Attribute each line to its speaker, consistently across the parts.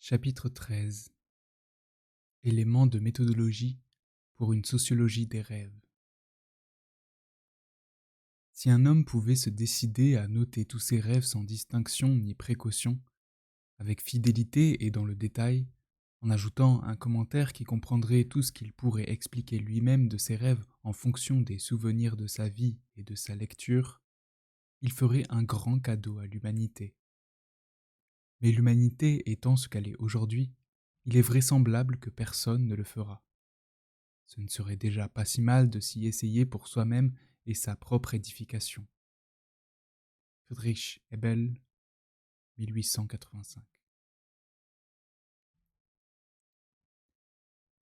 Speaker 1: Chapitre 13. Éléments de méthodologie pour une sociologie des rêves. Si un homme pouvait se décider à noter tous ses rêves sans distinction ni précaution, avec fidélité et dans le détail, en ajoutant un commentaire qui comprendrait tout ce qu'il pourrait expliquer lui-même de ses rêves en fonction des souvenirs de sa vie et de sa lecture, il ferait un grand cadeau à l'humanité. Mais l'humanité étant ce qu'elle est aujourd'hui, il est vraisemblable que personne ne le fera. Ce ne serait déjà pas si mal de s'y essayer pour soi-même et sa propre édification. Friedrich Hebel, 1885.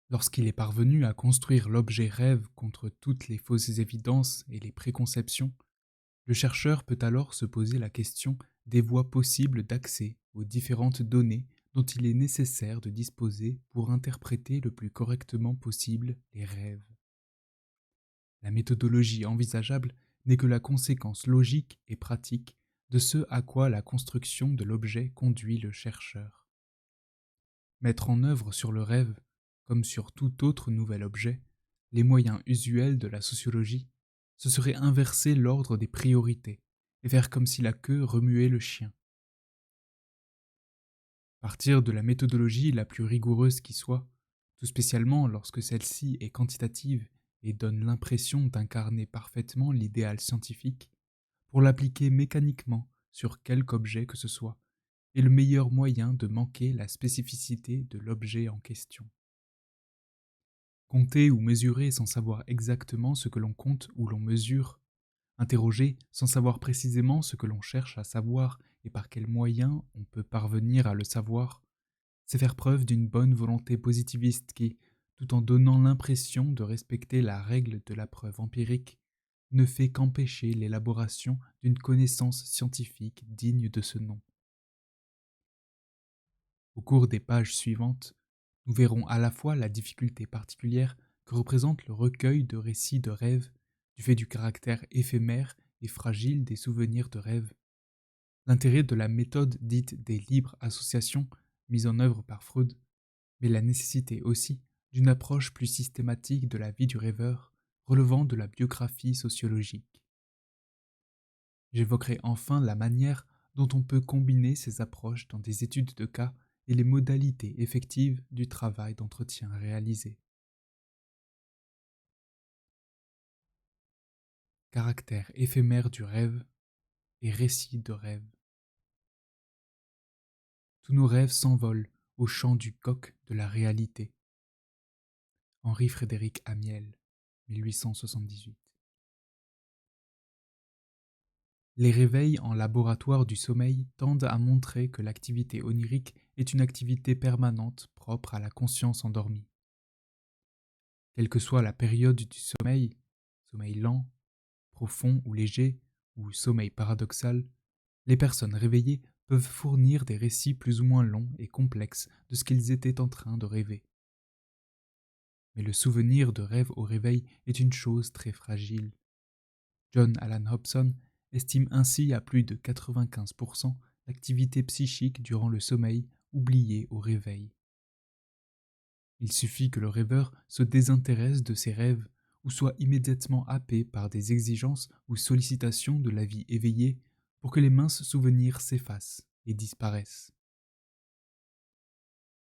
Speaker 1: Lorsqu'il est parvenu à construire l'objet rêve contre toutes les fausses évidences et les préconceptions, le chercheur peut alors se poser la question des voies possibles d'accès aux différentes données dont il est nécessaire de disposer pour interpréter le plus correctement possible les rêves. La méthodologie envisageable n'est que la conséquence logique et pratique de ce à quoi la construction de l'objet conduit le chercheur. Mettre en œuvre sur le rêve, comme sur tout autre nouvel objet, les moyens usuels de la sociologie, ce serait inverser l'ordre des priorités et faire comme si la queue remuait le chien. Partir de la méthodologie la plus rigoureuse qui soit, tout spécialement lorsque celle-ci est quantitative et donne l'impression d'incarner parfaitement l'idéal scientifique, pour l'appliquer mécaniquement sur quelque objet que ce soit, est le meilleur moyen de manquer la spécificité de l'objet en question. Compter ou mesurer sans savoir exactement ce que l'on compte ou l'on mesure, interroger sans savoir précisément ce que l'on cherche à savoir et par quels moyens on peut parvenir à le savoir, c'est faire preuve d'une bonne volonté positiviste qui, tout en donnant l'impression de respecter la règle de la preuve empirique, ne fait qu'empêcher l'élaboration d'une connaissance scientifique digne de ce nom. Au cours des pages suivantes, nous verrons à la fois la difficulté particulière que représente le recueil de récits de rêves, du fait du caractère éphémère et fragile des souvenirs de rêve, l'intérêt de la méthode dite des libres associations mise en œuvre par Freud, mais la nécessité aussi d'une approche plus systématique de la vie du rêveur, relevant de la biographie sociologique. J'évoquerai enfin la manière dont on peut combiner ces approches dans des études de cas et les modalités effectives du travail d'entretien réalisé. Caractère éphémère du rêve et récit de rêve. Tous nos rêves s'envolent au chant du coq de la réalité. Henri-Frédéric Amiel, 1878. Les réveils en laboratoire du sommeil tendent à montrer que l'activité onirique est une activité permanente propre à la conscience endormie. Quelle que soit la période du sommeil, sommeil lent, profond ou léger, ou sommeil paradoxal, les personnes réveillées peuvent fournir des récits plus ou moins longs et complexes de ce qu'ils étaient en train de rêver. Mais le souvenir de rêve au réveil est une chose très fragile. John Allan Hobson estime ainsi à plus de 95% l'activité psychique durant le sommeil oubliée au réveil. Il suffit que le rêveur se désintéresse de ses rêves ou soit immédiatement happé par des exigences ou sollicitations de la vie éveillée pour que les minces souvenirs s'effacent et disparaissent.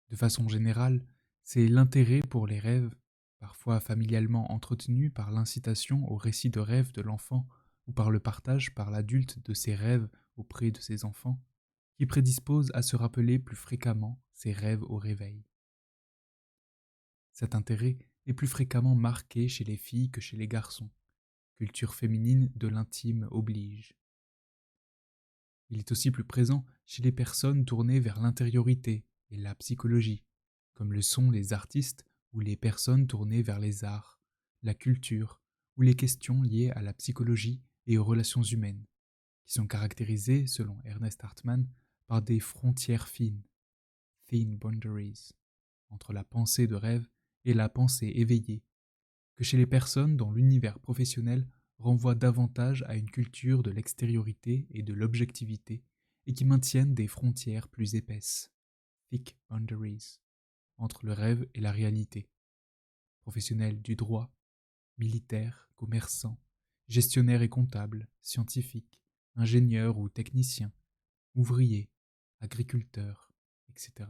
Speaker 1: De façon générale, c'est l'intérêt pour les rêves, parfois familialement entretenu par l'incitation au récit de rêve de l'enfant ou par le partage par l'adulte de ses rêves auprès de ses enfants, qui prédispose à se rappeler plus fréquemment ses rêves au réveil. Cet intérêt est plus fréquemment marqué chez les filles que chez les garçons. Culture féminine de l'intime oblige. Il est aussi plus présent chez les personnes tournées vers l'intériorité et la psychologie, comme le sont les artistes ou les personnes tournées vers les arts, la culture ou les questions liées à la psychologie et aux relations humaines, qui sont caractérisées, selon Ernest Hartmann, par des frontières fines, thin boundaries, entre la pensée de rêve et la pensée éveillée, que chez les personnes dont l'univers professionnel renvoie davantage à une culture de l'extériorité et de l'objectivité et qui maintiennent des frontières plus épaisses, thick boundaries entre le rêve et la réalité. Professionnels du droit, militaires, commerçants, gestionnaires et comptables, scientifiques, ingénieurs ou techniciens, ouvriers, agriculteurs, etc.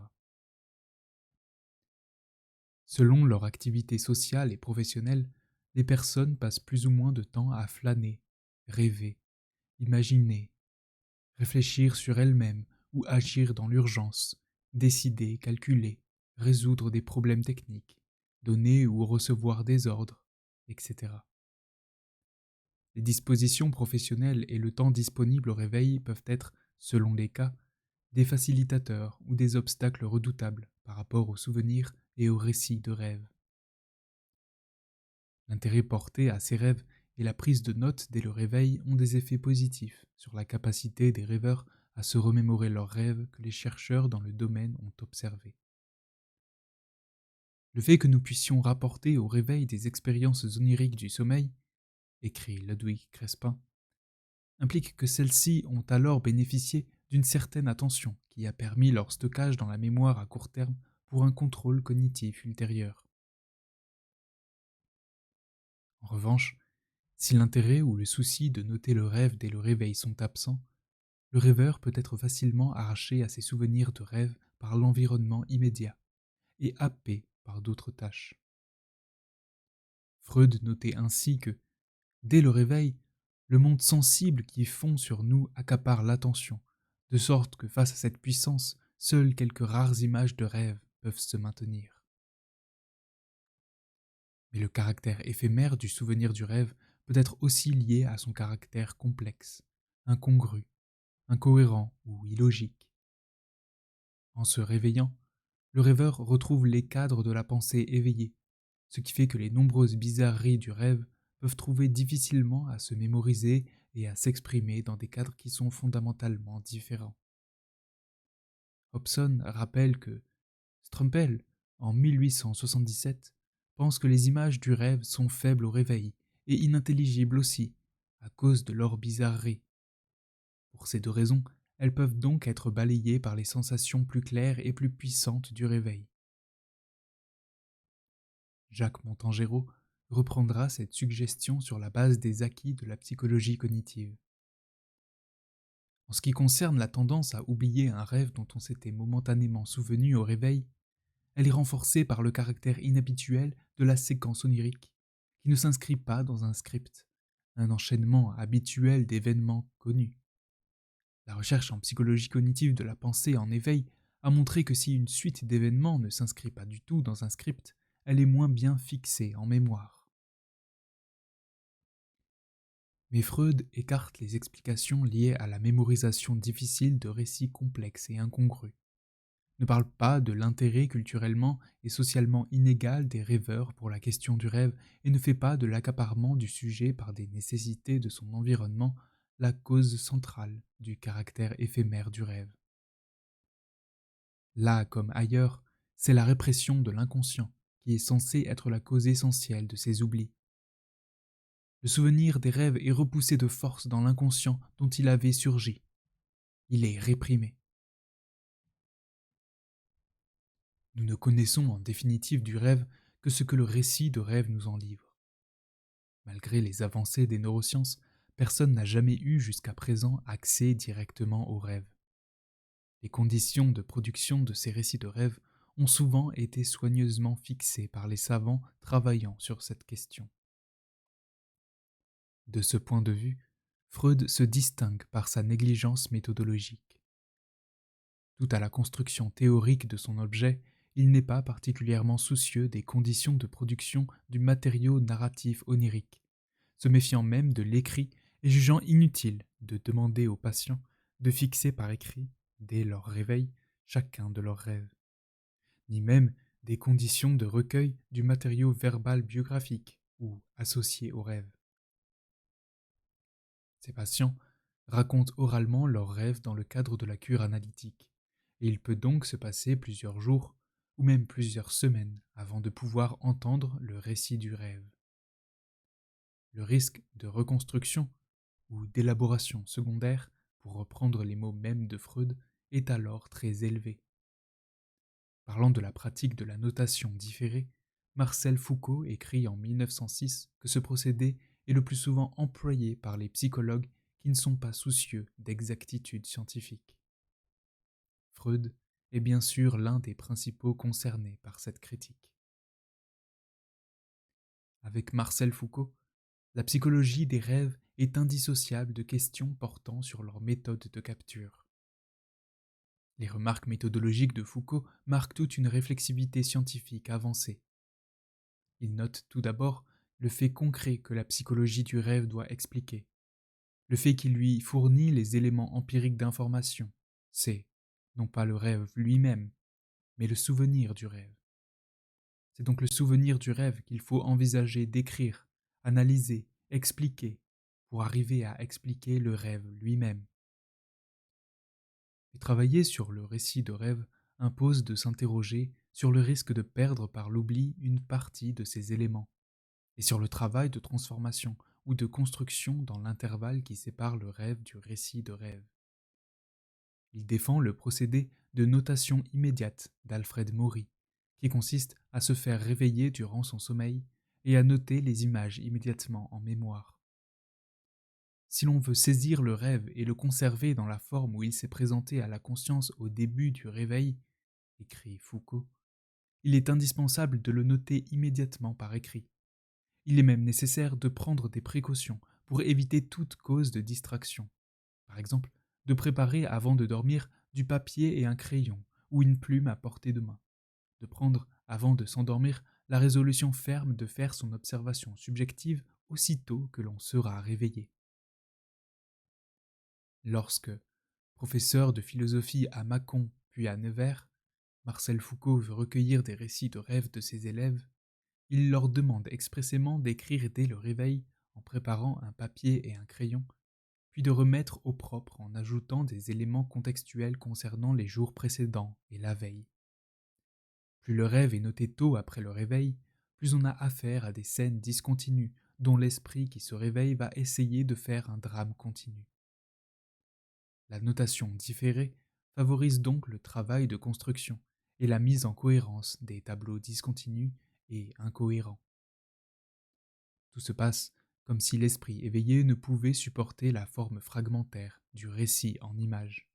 Speaker 1: Selon leur activité sociale et professionnelle, les personnes passent plus ou moins de temps à flâner, rêver, imaginer, réfléchir sur elles-mêmes ou agir dans l'urgence, décider, calculer, résoudre des problèmes techniques, donner ou recevoir des ordres, etc. Les dispositions professionnelles et le temps disponible au réveil peuvent être, selon les cas, des facilitateurs ou des obstacles redoutables par rapport aux souvenirs et aux récits de rêves. L'intérêt porté à ces rêves et la prise de notes dès le réveil ont des effets positifs sur la capacité des rêveurs à se remémorer leurs rêves que les chercheurs dans le domaine ont observés. Le fait que nous puissions rapporter au réveil des expériences oniriques du sommeil, écrit Ludwig Crespin, implique que celles-ci ont alors bénéficié d'une certaine attention qui a permis leur stockage dans la mémoire à court terme pour un contrôle cognitif ultérieur. En revanche, si l'intérêt ou le souci de noter le rêve dès le réveil sont absents, le rêveur peut être facilement arraché à ses souvenirs de rêve par l'environnement immédiat et happé par d'autres tâches. Freud notait ainsi que, dès le réveil, le monde sensible qui fond sur nous accapare l'attention, de sorte que face à cette puissance, seules quelques rares images de rêve peuvent se maintenir. Mais le caractère éphémère du souvenir du rêve peut être aussi lié à son caractère complexe, incongru, incohérent ou illogique. En se réveillant, le rêveur retrouve les cadres de la pensée éveillée, ce qui fait que les nombreuses bizarreries du rêve peuvent trouver difficilement à se mémoriser et à s'exprimer dans des cadres qui sont fondamentalement différents. Hobson rappelle que Strumpel, en 1877, pense que les images du rêve sont faibles au réveil et inintelligibles aussi, à cause de leur bizarrerie. Pour ces deux raisons, elles peuvent donc être balayées par les sensations plus claires et plus puissantes du réveil. Jacques Montangero reprendra cette suggestion sur la base des acquis de la psychologie cognitive. En ce qui concerne la tendance à oublier un rêve dont on s'était momentanément souvenu au réveil, elle est renforcée par le caractère inhabituel de la séquence onirique, qui ne s'inscrit pas dans un script, un enchaînement habituel d'événements connus. La recherche en psychologie cognitive de la pensée en éveil a montré que si une suite d'événements ne s'inscrit pas du tout dans un script, elle est moins bien fixée en mémoire. Mais Freud écarte les explications liées à la mémorisation difficile de récits complexes et incongrus, ne parle pas de l'intérêt culturellement et socialement inégal des rêveurs pour la question du rêve et ne fait pas de l'accaparement du sujet par des nécessités de son environnement la cause centrale du caractère éphémère du rêve. Là comme ailleurs, c'est la répression de l'inconscient qui est censée être la cause essentielle de ces oublis. Le souvenir des rêves est repoussé de force dans l'inconscient dont il avait surgi. Il est réprimé. Nous ne connaissons en définitive du rêve que ce que le récit de rêve nous en livre. Malgré les avancées des neurosciences, personne n'a jamais eu jusqu'à présent accès directement aux rêves. Les conditions de production de ces récits de rêve ont souvent été soigneusement fixées par les savants travaillant sur cette question. De ce point de vue, Freud se distingue par sa négligence méthodologique. Tout à la construction théorique de son objet, il n'est pas particulièrement soucieux des conditions de production du matériau narratif onirique, se méfiant même de l'écrit et jugeant inutile de demander aux patients de fixer par écrit, dès leur réveil, chacun de leurs rêves, ni même des conditions de recueil du matériau verbal biographique ou associé aux rêves. Ces patients racontent oralement leurs rêves dans le cadre de la cure analytique, et il peut donc se passer plusieurs jours ou même plusieurs semaines avant de pouvoir entendre le récit du rêve. Le risque de reconstruction ou d'élaboration secondaire, pour reprendre les mots mêmes de Freud, est alors très élevé. Parlant de la pratique de la notation différée, Marcel Foucault écrit en 1906 que ce procédé est le plus souvent employé par les psychologues qui ne sont pas soucieux d'exactitude scientifique. Freud est bien sûr l'un des principaux concernés par cette critique. Avec Marcel Foucault, la psychologie des rêves est indissociable de questions portant sur leur méthode de capture. Les remarques méthodologiques de Foucault marquent toute une réflexivité scientifique avancée. Il note tout d'abord le fait concret que la psychologie du rêve doit expliquer. Le fait qu'il lui fournit les éléments empiriques d'information, c'est non pas le rêve lui-même, mais le souvenir du rêve. C'est donc le souvenir du rêve qu'il faut envisager d'écrire, analyser, expliquer, pour arriver à expliquer le rêve lui-même. Et travailler sur le récit de rêve impose de s'interroger sur le risque de perdre par l'oubli une partie de ces éléments, et sur le travail de transformation ou de construction dans l'intervalle qui sépare le rêve du récit de rêve. Il défend le procédé de notation immédiate d'Alfred Maury, qui consiste à se faire réveiller durant son sommeil et à noter les images immédiatement en mémoire. Si l'on veut saisir le rêve et le conserver dans la forme où il s'est présenté à la conscience au début du réveil, écrit Foucault, il est indispensable de le noter immédiatement par écrit. Il est même nécessaire de prendre des précautions pour éviter toute cause de distraction. Par exemple, de préparer avant de dormir du papier et un crayon ou une plume à portée de main. De prendre, avant de s'endormir, la résolution ferme de faire son observation subjective aussitôt que l'on sera réveillé. Lorsque, professeur de philosophie à Mâcon puis à Nevers, Marcel Foucault veut recueillir des récits de rêves de ses élèves, il leur demande expressément d'écrire dès le réveil en préparant un papier et un crayon, puis de remettre au propre en ajoutant des éléments contextuels concernant les jours précédents et la veille. Plus le rêve est noté tôt après le réveil, plus on a affaire à des scènes discontinues dont l'esprit qui se réveille va essayer de faire un drame continu. La notation différée favorise donc le travail de construction et la mise en cohérence des tableaux discontinus et incohérents. Tout se passe comme si l'esprit éveillé ne pouvait supporter la forme fragmentaire du récit en images.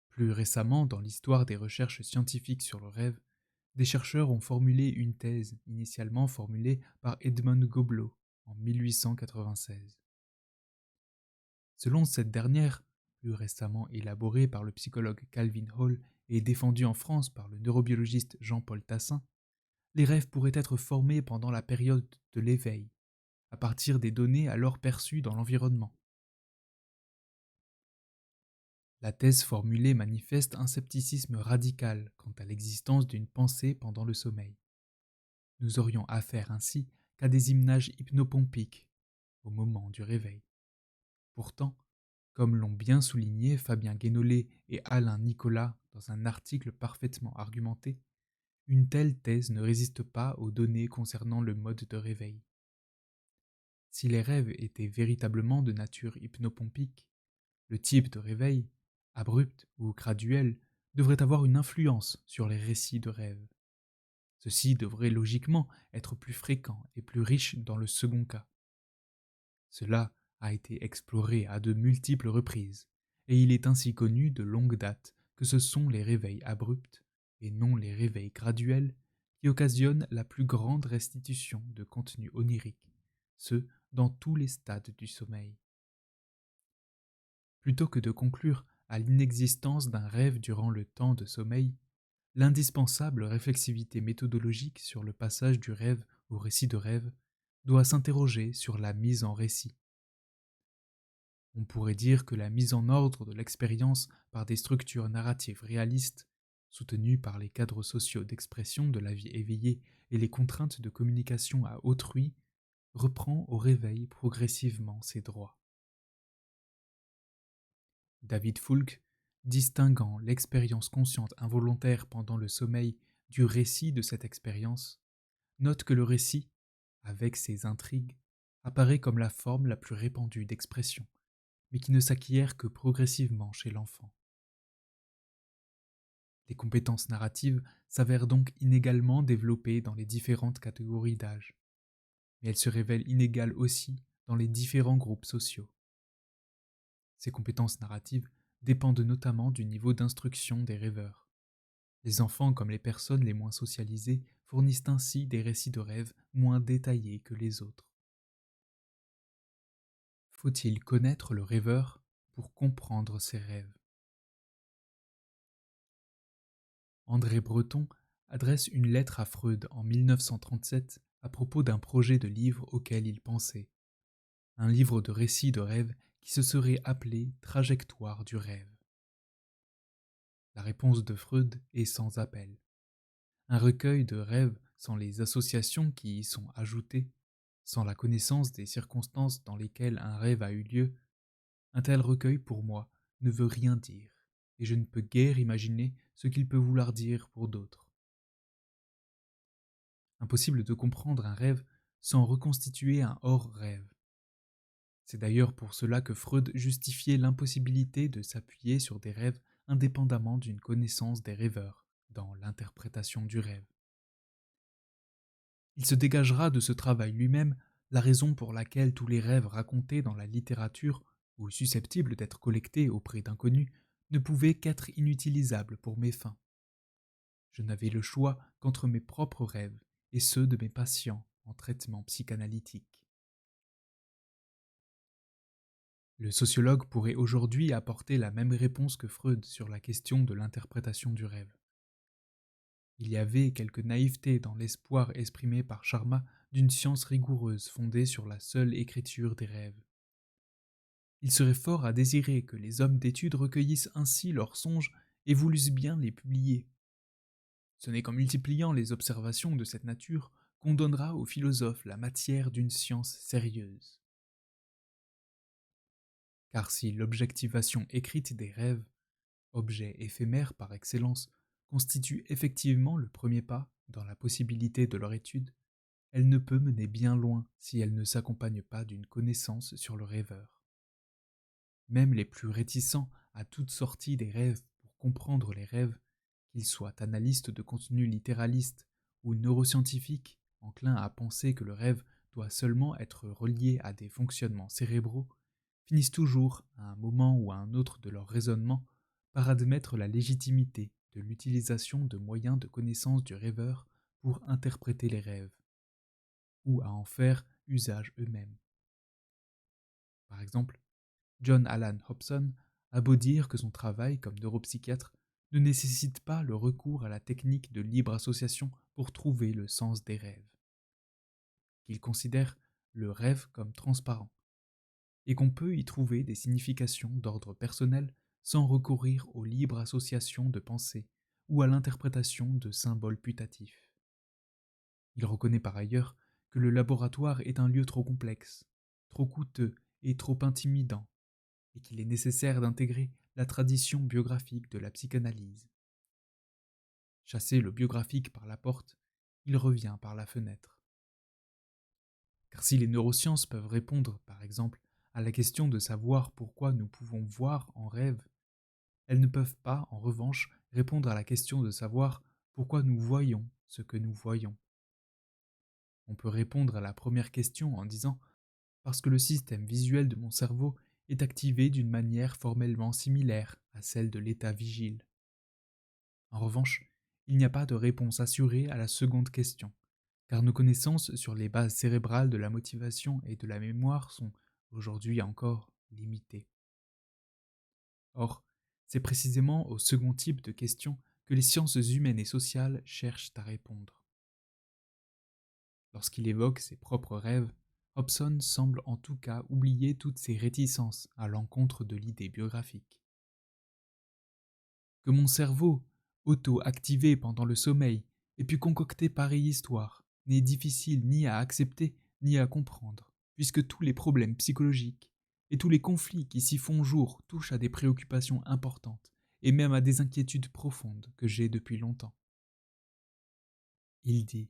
Speaker 1: Plus récemment, dans l'histoire des recherches scientifiques sur le rêve, des chercheurs ont formulé une thèse initialement formulée par Edmond Goblet en 1896. Selon cette dernière, plus récemment élaborée par le psychologue Calvin Hall et défendue en France par le neurobiologiste Jean-Paul Tassin, les rêves pourraient être formés pendant la période de l'éveil, à partir des données alors perçues dans l'environnement. La thèse formulée manifeste un scepticisme radical quant à l'existence d'une pensée pendant le sommeil. Nous aurions affaire ainsi qu'à des images hypnopompiques au moment du réveil. Pourtant, comme l'ont bien souligné Fabien Guénolé et Alain Nicolas dans un article parfaitement argumenté, une telle thèse ne résiste pas aux données concernant le mode de réveil. Si les rêves étaient véritablement de nature hypnopompique, le type de réveil, abrupt ou graduel, devrait avoir une influence sur les récits de rêves. Ceux-ci devraient logiquement être plus fréquents et plus riches dans le second cas. Cela a été exploré à de multiples reprises, et il est ainsi connu de longue date que ce sont les réveils abrupts, et non les réveils graduels, qui occasionnent la plus grande restitution de contenu onirique, ce dans tous les stades du sommeil. Plutôt que de conclure à l'inexistence d'un rêve durant le temps de sommeil, l'indispensable réflexivité méthodologique sur le passage du rêve au récit de rêve doit s'interroger sur la mise en récit. On pourrait dire que la mise en ordre de l'expérience par des structures narratives réalistes, soutenues par les cadres sociaux d'expression de la vie éveillée et les contraintes de communication à autrui, reprend au réveil progressivement ses droits. David Fulk, distinguant l'expérience consciente involontaire pendant le sommeil du récit de cette expérience, note que le récit, avec ses intrigues, apparaît comme la forme la plus répandue d'expression, mais qui ne s'acquiert que progressivement chez l'enfant. Les compétences narratives s'avèrent donc inégalement développées dans les différentes catégories d'âge, mais elles se révèlent inégales aussi dans les différents groupes sociaux. Ces compétences narratives dépendent notamment du niveau d'instruction des rêveurs. Les enfants, comme les personnes les moins socialisées, fournissent ainsi des récits de rêves moins détaillés que les autres. Faut-il connaître le rêveur pour comprendre ses rêves? André Breton adresse une lettre à Freud en 1937 à propos d'un projet de livre auquel il pensait, un livre de récits de rêves qui se serait appelé Trajectoire du rêve. La réponse de Freud est sans appel. Un recueil de rêves sans les associations qui y sont ajoutées, sans la connaissance des circonstances dans lesquelles un rêve a eu lieu, un tel recueil pour moi ne veut rien dire, et je ne peux guère imaginer ce qu'il peut vouloir dire pour d'autres. Impossible de comprendre un rêve sans reconstituer un hors-rêve. C'est d'ailleurs pour cela que Freud justifiait l'impossibilité de s'appuyer sur des rêves indépendamment d'une connaissance des rêveurs, dans l'interprétation du rêve. Il se dégagera de ce travail lui-même la raison pour laquelle tous les rêves racontés dans la littérature, ou susceptibles d'être collectés auprès d'inconnus, ne pouvaient qu'être inutilisables pour mes fins. Je n'avais le choix qu'entre mes propres rêves et ceux de mes patients en traitement psychanalytique. Le sociologue pourrait aujourd'hui apporter la même réponse que Freud sur la question de l'interprétation du rêve. Il y avait quelque naïveté dans l'espoir exprimé par Sharma d'une science rigoureuse fondée sur la seule écriture des rêves. Il serait fort à désirer que les hommes d'étude recueillissent ainsi leurs songes et voulussent bien les publier. Ce n'est qu'en multipliant les observations de cette nature qu'on donnera aux philosophes la matière d'une science sérieuse. Car si l'objectivation écrite des rêves, objet éphémère par excellence, constitue effectivement le premier pas dans la possibilité de leur étude, elle ne peut mener bien loin si elle ne s'accompagne pas d'une connaissance sur le rêveur. Même les plus réticents à toute sortie des rêves pour comprendre les rêves, qu'ils soient analystes de contenu littéralistes ou neuroscientifiques, enclins à penser que le rêve doit seulement être relié à des fonctionnements cérébraux, finissent toujours, à un moment ou à un autre de leur raisonnement, par admettre la légitimité de l'utilisation de moyens de connaissance du rêveur pour interpréter les rêves, ou à en faire usage eux-mêmes. Par exemple, John Allan Hobson a beau dire que son travail comme neuropsychiatre ne nécessite pas le recours à la technique de libre association pour trouver le sens des rêves, qu'il considère le rêve comme transparent, et qu'on peut y trouver des significations d'ordre personnel sans recourir aux libres associations de pensée ou à l'interprétation de symboles putatifs. Il reconnaît par ailleurs que le laboratoire est un lieu trop complexe, trop coûteux et trop intimidant, et qu'il est nécessaire d'intégrer la tradition biographique de la psychanalyse. Chasser le biographique par la porte, il revient par la fenêtre. Car si les neurosciences peuvent répondre, par exemple, à la question de savoir pourquoi nous pouvons voir en rêve, elles ne peuvent pas, en revanche, répondre à la question de savoir pourquoi nous voyons ce que nous voyons. On peut répondre à la première question en disant parce que le système visuel de mon cerveau est activé d'une manière formellement similaire à celle de l'état vigile. En revanche, il n'y a pas de réponse assurée à la seconde question, car nos connaissances sur les bases cérébrales de la motivation et de la mémoire sont, aujourd'hui encore, limitées. Or, c'est précisément au second type de question que les sciences humaines et sociales cherchent à répondre. Lorsqu'il évoque ses propres rêves, Hobson semble en tout cas oublier toutes ses réticences à l'encontre de l'idée biographique. Que mon cerveau, auto-activé pendant le sommeil, ait pu concocter pareille histoire, n'est difficile ni à accepter ni à comprendre, puisque tous les problèmes psychologiques et tous les conflits qui s'y font jour touchent à des préoccupations importantes et même à des inquiétudes profondes que j'ai depuis longtemps. Il dit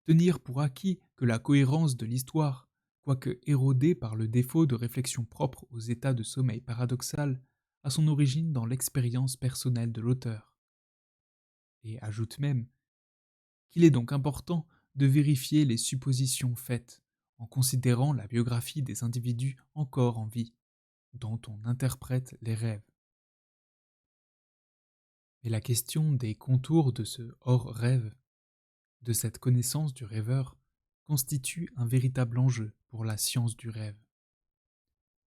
Speaker 1: tenir pour acquis que la cohérence de l'histoire, quoique érodée par le défaut de réflexion propre aux états de sommeil paradoxal, a son origine dans l'expérience personnelle de l'auteur, et ajoute même qu'il est donc important de vérifier les suppositions faites en considérant la biographie des individus encore en vie, dont on interprète les rêves. Et la question des contours de ce hors-rêve, de cette connaissance du rêveur, constitue un véritable enjeu pour la science du rêve.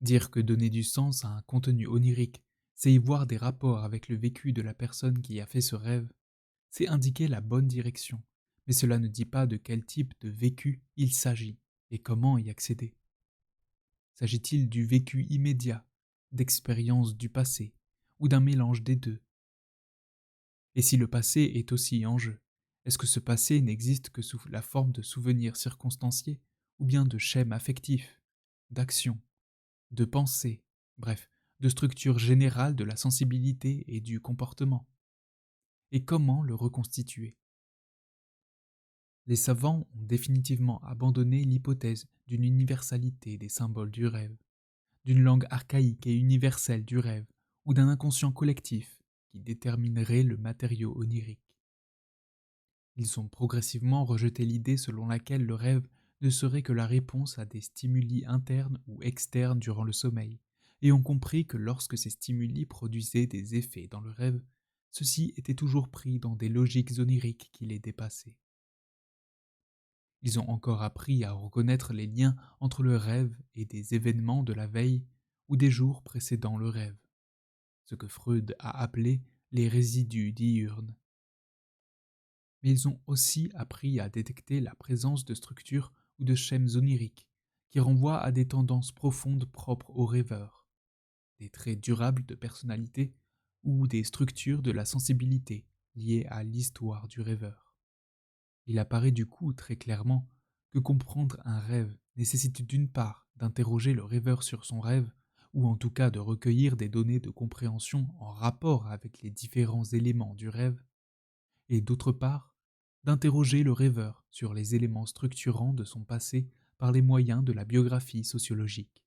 Speaker 1: Dire que donner du sens à un contenu onirique, c'est y voir des rapports avec le vécu de la personne qui a fait ce rêve, c'est indiquer la bonne direction, mais cela ne dit pas de quel type de vécu il s'agit et comment y accéder. S'agit-il du vécu immédiat, d'expériences du passé, ou d'un mélange des deux? Et si le passé est aussi en jeu, est-ce que ce passé n'existe que sous la forme de souvenirs circonstanciés, ou bien de schèmes affectifs, d'actions, de pensées, bref, de structures générales de la sensibilité et du comportement? Et comment le reconstituer? Les savants ont définitivement abandonné l'hypothèse d'une universalité des symboles du rêve, d'une langue archaïque et universelle du rêve, ou d'un inconscient collectif qui déterminerait le matériau onirique. Ils ont progressivement rejeté l'idée selon laquelle le rêve ne serait que la réponse à des stimuli internes ou externes durant le sommeil, et ont compris que lorsque ces stimuli produisaient des effets dans le rêve, ceux-ci étaient toujours pris dans des logiques oniriques qui les dépassaient. Ils ont encore appris à reconnaître les liens entre le rêve et des événements de la veille ou des jours précédant le rêve, ce que Freud a appelé les résidus diurnes. Mais ils ont aussi appris à détecter la présence de structures ou de schèmes oniriques qui renvoient à des tendances profondes propres aux rêveurs, des traits durables de personnalité ou des structures de la sensibilité liées à l'histoire du rêveur. Il apparaît du coup très clairement que comprendre un rêve nécessite d'une part d'interroger le rêveur sur son rêve, ou en tout cas de recueillir des données de compréhension en rapport avec les différents éléments du rêve, et d'autre part d'interroger le rêveur sur les éléments structurants de son passé par les moyens de la biographie sociologique.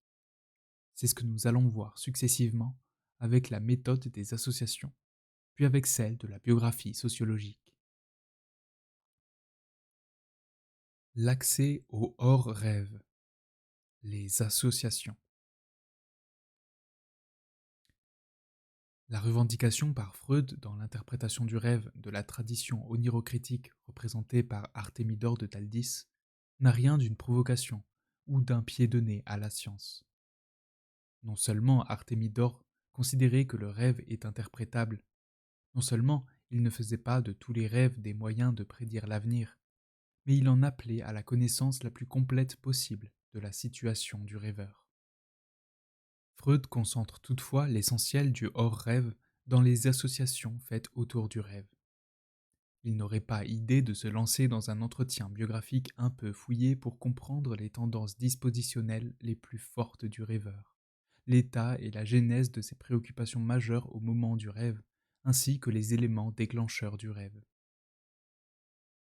Speaker 1: C'est ce que nous allons voir successivement avec la méthode des associations, puis avec celle de la biographie sociologique. L'accès au hors-rêve, les associations. La revendication par Freud dans l'interprétation du rêve de la tradition onirocritique représentée par Artémidore de Taldis n'a rien d'une provocation ou d'un pied de nez à la science. Non seulement Artémidore considérait que le rêve est interprétable, non seulement il ne faisait pas de tous les rêves des moyens de prédire l'avenir, mais il en appelait à la connaissance la plus complète possible de la situation du rêveur. Freud concentre toutefois l'essentiel du hors-rêve dans les associations faites autour du rêve. Il n'aurait pas idée de se lancer dans un entretien biographique un peu fouillé pour comprendre les tendances dispositionnelles les plus fortes du rêveur, l'état et la genèse de ses préoccupations majeures au moment du rêve, ainsi que les éléments déclencheurs du rêve.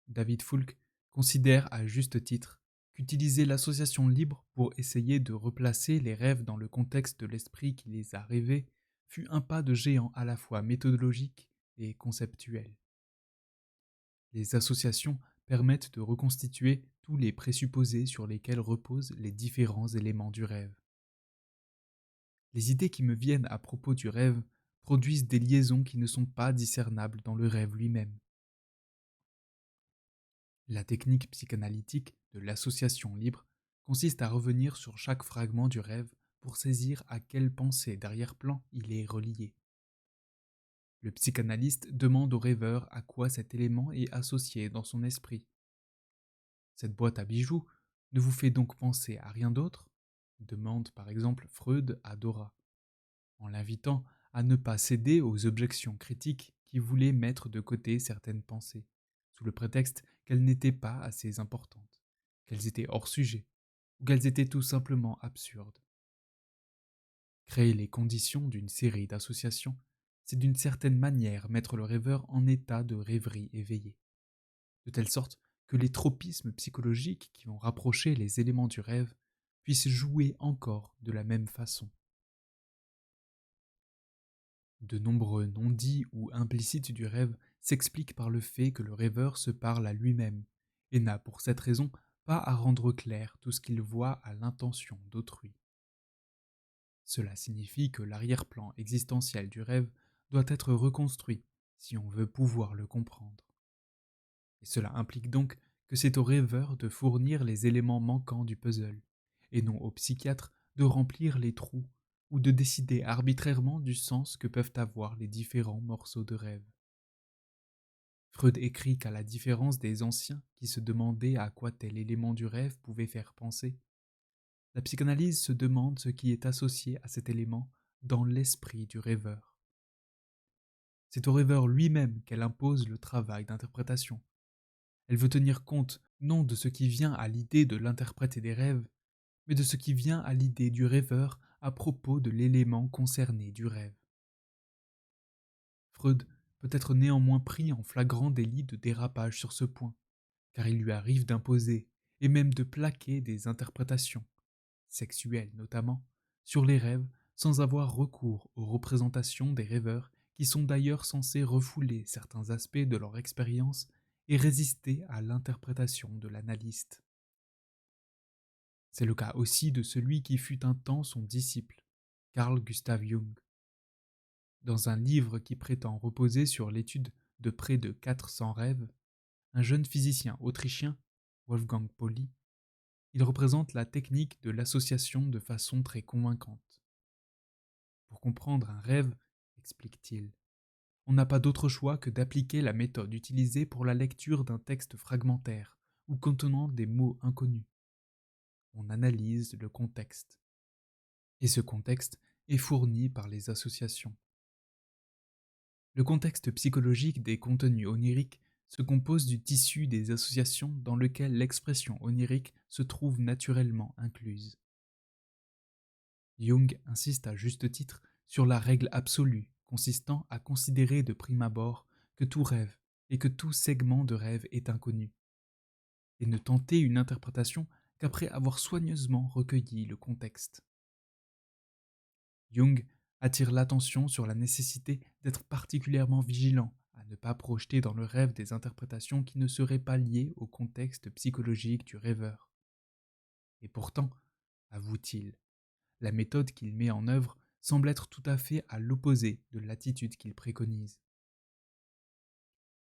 Speaker 1: David Fulk considère à juste titre qu'utiliser l'association libre pour essayer de replacer les rêves dans le contexte de l'esprit qui les a rêvés fut un pas de géant à la fois méthodologique et conceptuel. Les associations permettent de reconstituer tous les présupposés sur lesquels reposent les différents éléments du rêve. Les idées qui me viennent à propos du rêve produisent des liaisons qui ne sont pas discernables dans le rêve lui-même. La technique psychanalytique de l'association libre consiste à revenir sur chaque fragment du rêve pour saisir à quelle pensée d'arrière-plan il est relié. Le psychanalyste demande au rêveur à quoi cet élément est associé dans son esprit. Cette boîte à bijoux ne vous fait donc penser à rien d'autre? Demande par exemple Freud à Dora, en l'invitant à ne pas céder aux objections critiques qui voulaient mettre de côté certaines pensées, sous le prétexte qu'elles n'étaient pas assez importantes, qu'elles étaient hors sujet, ou qu'elles étaient tout simplement absurdes. Créer les conditions d'une série d'associations, c'est d'une certaine manière mettre le rêveur en état de rêverie éveillée, de telle sorte que les tropismes psychologiques qui vont rapprocher les éléments du rêve puissent jouer encore de la même façon. De nombreux non-dits ou implicites du rêve s'explique par le fait que le rêveur se parle à lui-même et n'a pour cette raison pas à rendre clair tout ce qu'il voit à l'intention d'autrui. Cela signifie que l'arrière-plan existentiel du rêve doit être reconstruit si on veut pouvoir le comprendre. Et cela implique donc que c'est au rêveur de fournir les éléments manquants du puzzle, et non au psychiatre de remplir les trous ou de décider arbitrairement du sens que peuvent avoir les différents morceaux de rêve. Freud écrit qu'à la différence des anciens qui se demandaient à quoi tel élément du rêve pouvait faire penser, la psychanalyse se demande ce qui est associé à cet élément dans l'esprit du rêveur. C'est au rêveur lui-même qu'elle impose le travail d'interprétation. Elle veut tenir compte non de ce qui vient à l'idée de l'interprète des rêves, mais de ce qui vient à l'idée du rêveur à propos de l'élément concerné du rêve. Freud peut être néanmoins pris en flagrant délit de dérapage sur ce point, car il lui arrive d'imposer, et même de plaquer des interprétations, sexuelles notamment, sur les rêves sans avoir recours aux représentations des rêveurs qui sont d'ailleurs censés refouler certains aspects de leur expérience et résister à l'interprétation de l'analyste. C'est le cas aussi de celui qui fut un temps son disciple, Carl Gustav Jung. Dans un livre qui prétend reposer sur l'étude de près de 400 rêves, un jeune physicien autrichien, Wolfgang Pauli, il représente la technique de l'association de façon très convaincante. Pour comprendre un rêve, explique-t-il, on n'a pas d'autre choix que d'appliquer la méthode utilisée pour la lecture d'un texte fragmentaire ou contenant des mots inconnus. On analyse le contexte. Et ce contexte est fourni par les associations. Le contexte psychologique des contenus oniriques se compose du tissu des associations dans lequel l'expression onirique se trouve naturellement incluse. Jung insiste à juste titre sur la règle absolue consistant à considérer de prime abord que tout rêve et que tout segment de rêve est inconnu, et ne tenter une interprétation qu'après avoir soigneusement recueilli le contexte. Jung attire l'attention sur la nécessité d'être particulièrement vigilant à ne pas projeter dans le rêve des interprétations qui ne seraient pas liées au contexte psychologique du rêveur. Et pourtant, avoue-t-il, la méthode qu'il met en œuvre semble être tout à fait à l'opposé de l'attitude qu'il préconise.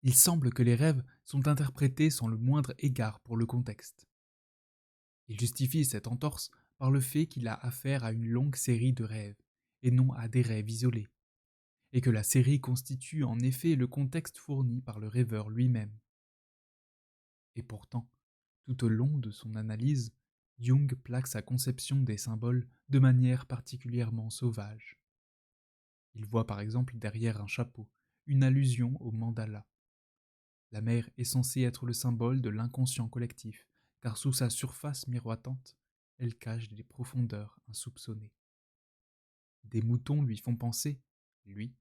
Speaker 1: Il semble que les rêves sont interprétés sans le moindre égard pour le contexte. Il justifie cette entorse par le fait qu'il a affaire à une longue série de rêves, et non à des rêves isolés, et que la série constitue en effet le contexte fourni par le rêveur lui-même. Et pourtant, tout au long de son analyse, Jung plaque sa conception des symboles de manière particulièrement sauvage. Il voit par exemple derrière un chapeau une allusion au mandala. La mer est censée être le symbole de l'inconscient collectif, car sous sa surface miroitante, elle cache des profondeurs insoupçonnées. Des moutons lui font penser, lui,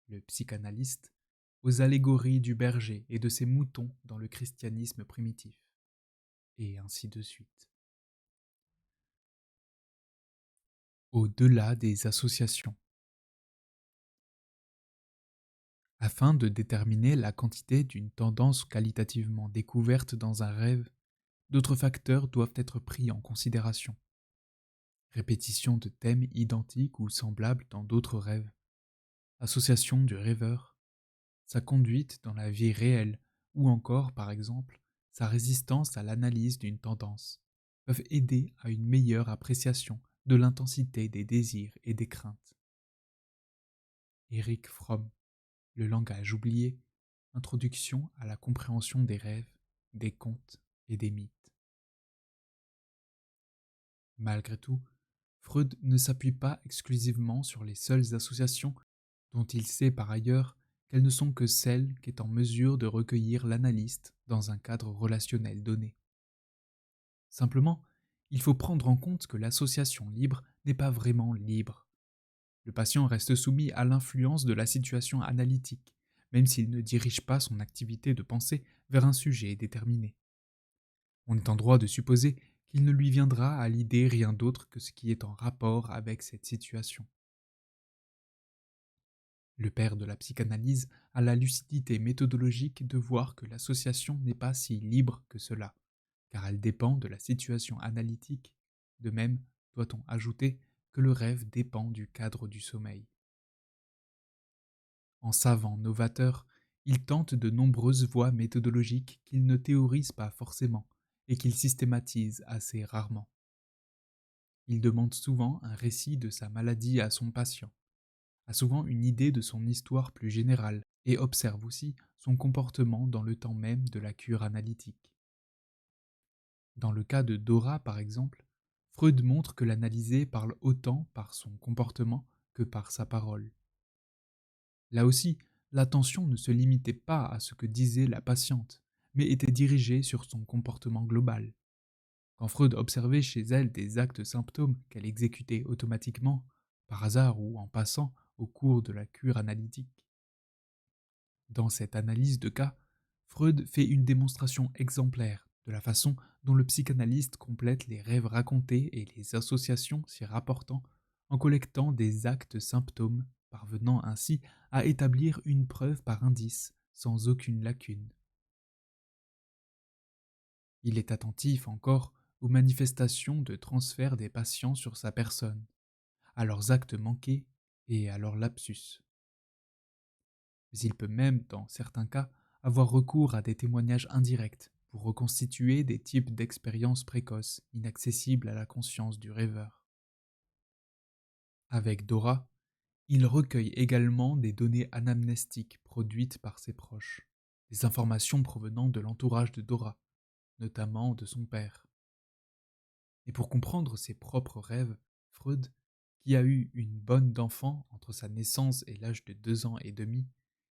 Speaker 1: le psychanalyste, aux allégories du berger et de ses moutons dans le christianisme primitif. Et ainsi de suite. Au-delà des associations. Afin de déterminer la quantité d'une tendance qualitativement découverte dans un rêve, d'autres facteurs doivent être pris en considération. Répétition de thèmes identiques ou semblables dans d'autres rêves, association du rêveur, sa conduite dans la vie réelle ou encore, par exemple, sa résistance à l'analyse d'une tendance, peuvent aider à une meilleure appréciation de l'intensité des désirs et des craintes. Erich Fromm, Le langage oublié, introduction à la compréhension des rêves, des contes et des mythes. Malgré tout, Freud ne s'appuie pas exclusivement sur les seules associations dont il sait par ailleurs qu'elles ne sont que celles qu'est en mesure de recueillir l'analyste dans un cadre relationnel donné. Simplement, il faut prendre en compte que l'association libre n'est pas vraiment libre. Le patient reste soumis à l'influence de la situation analytique, même s'il ne dirige pas son activité de pensée vers un sujet déterminé. On est en droit de supposer qu'il ne lui viendra à l'idée rien d'autre que ce qui est en rapport avec cette situation. Le père de la psychanalyse a la lucidité méthodologique de voir que l'association n'est pas si libre que cela, car elle dépend de la situation analytique. De même, doit-on ajouter que le rêve dépend du cadre du sommeil. En savant novateur, il tente de nombreuses voies méthodologiques qu'il ne théorise pas forcément et qu'il systématise assez rarement. Il demande souvent un récit de sa maladie à son patient, a souvent une idée de son histoire plus générale et observe aussi son comportement dans le temps même de la cure analytique. Dans le cas de Dora, par exemple, Freud montre que l'analysé parle autant par son comportement que par sa parole. Là aussi, l'attention ne se limitait pas à ce que disait la patiente, mais était dirigée sur son comportement global. Quand Freud observait chez elle des actes symptômes qu'elle exécutait automatiquement, par hasard ou en passant au cours de la cure analytique. Dans cette analyse de cas, Freud fait une démonstration exemplaire de la façon dont le psychanalyste complète les rêves racontés et les associations s'y rapportant en collectant des actes symptômes, parvenant ainsi à établir une preuve par indice sans aucune lacune. Il est attentif encore aux manifestations de transfert des patients sur sa personne, à leurs actes manqués et à leurs lapsus. Mais il peut même, dans certains cas, avoir recours à des témoignages indirects pour reconstituer des types d'expériences précoces inaccessibles à la conscience du rêveur. Avec Dora, il recueille également des données anamnestiques produites par ses proches, des informations provenant de l'entourage de Dora, notamment de son père. Et pour comprendre ses propres rêves, Freud, qui a eu une bonne d'enfant entre sa naissance et l'âge de 2 ans et demi,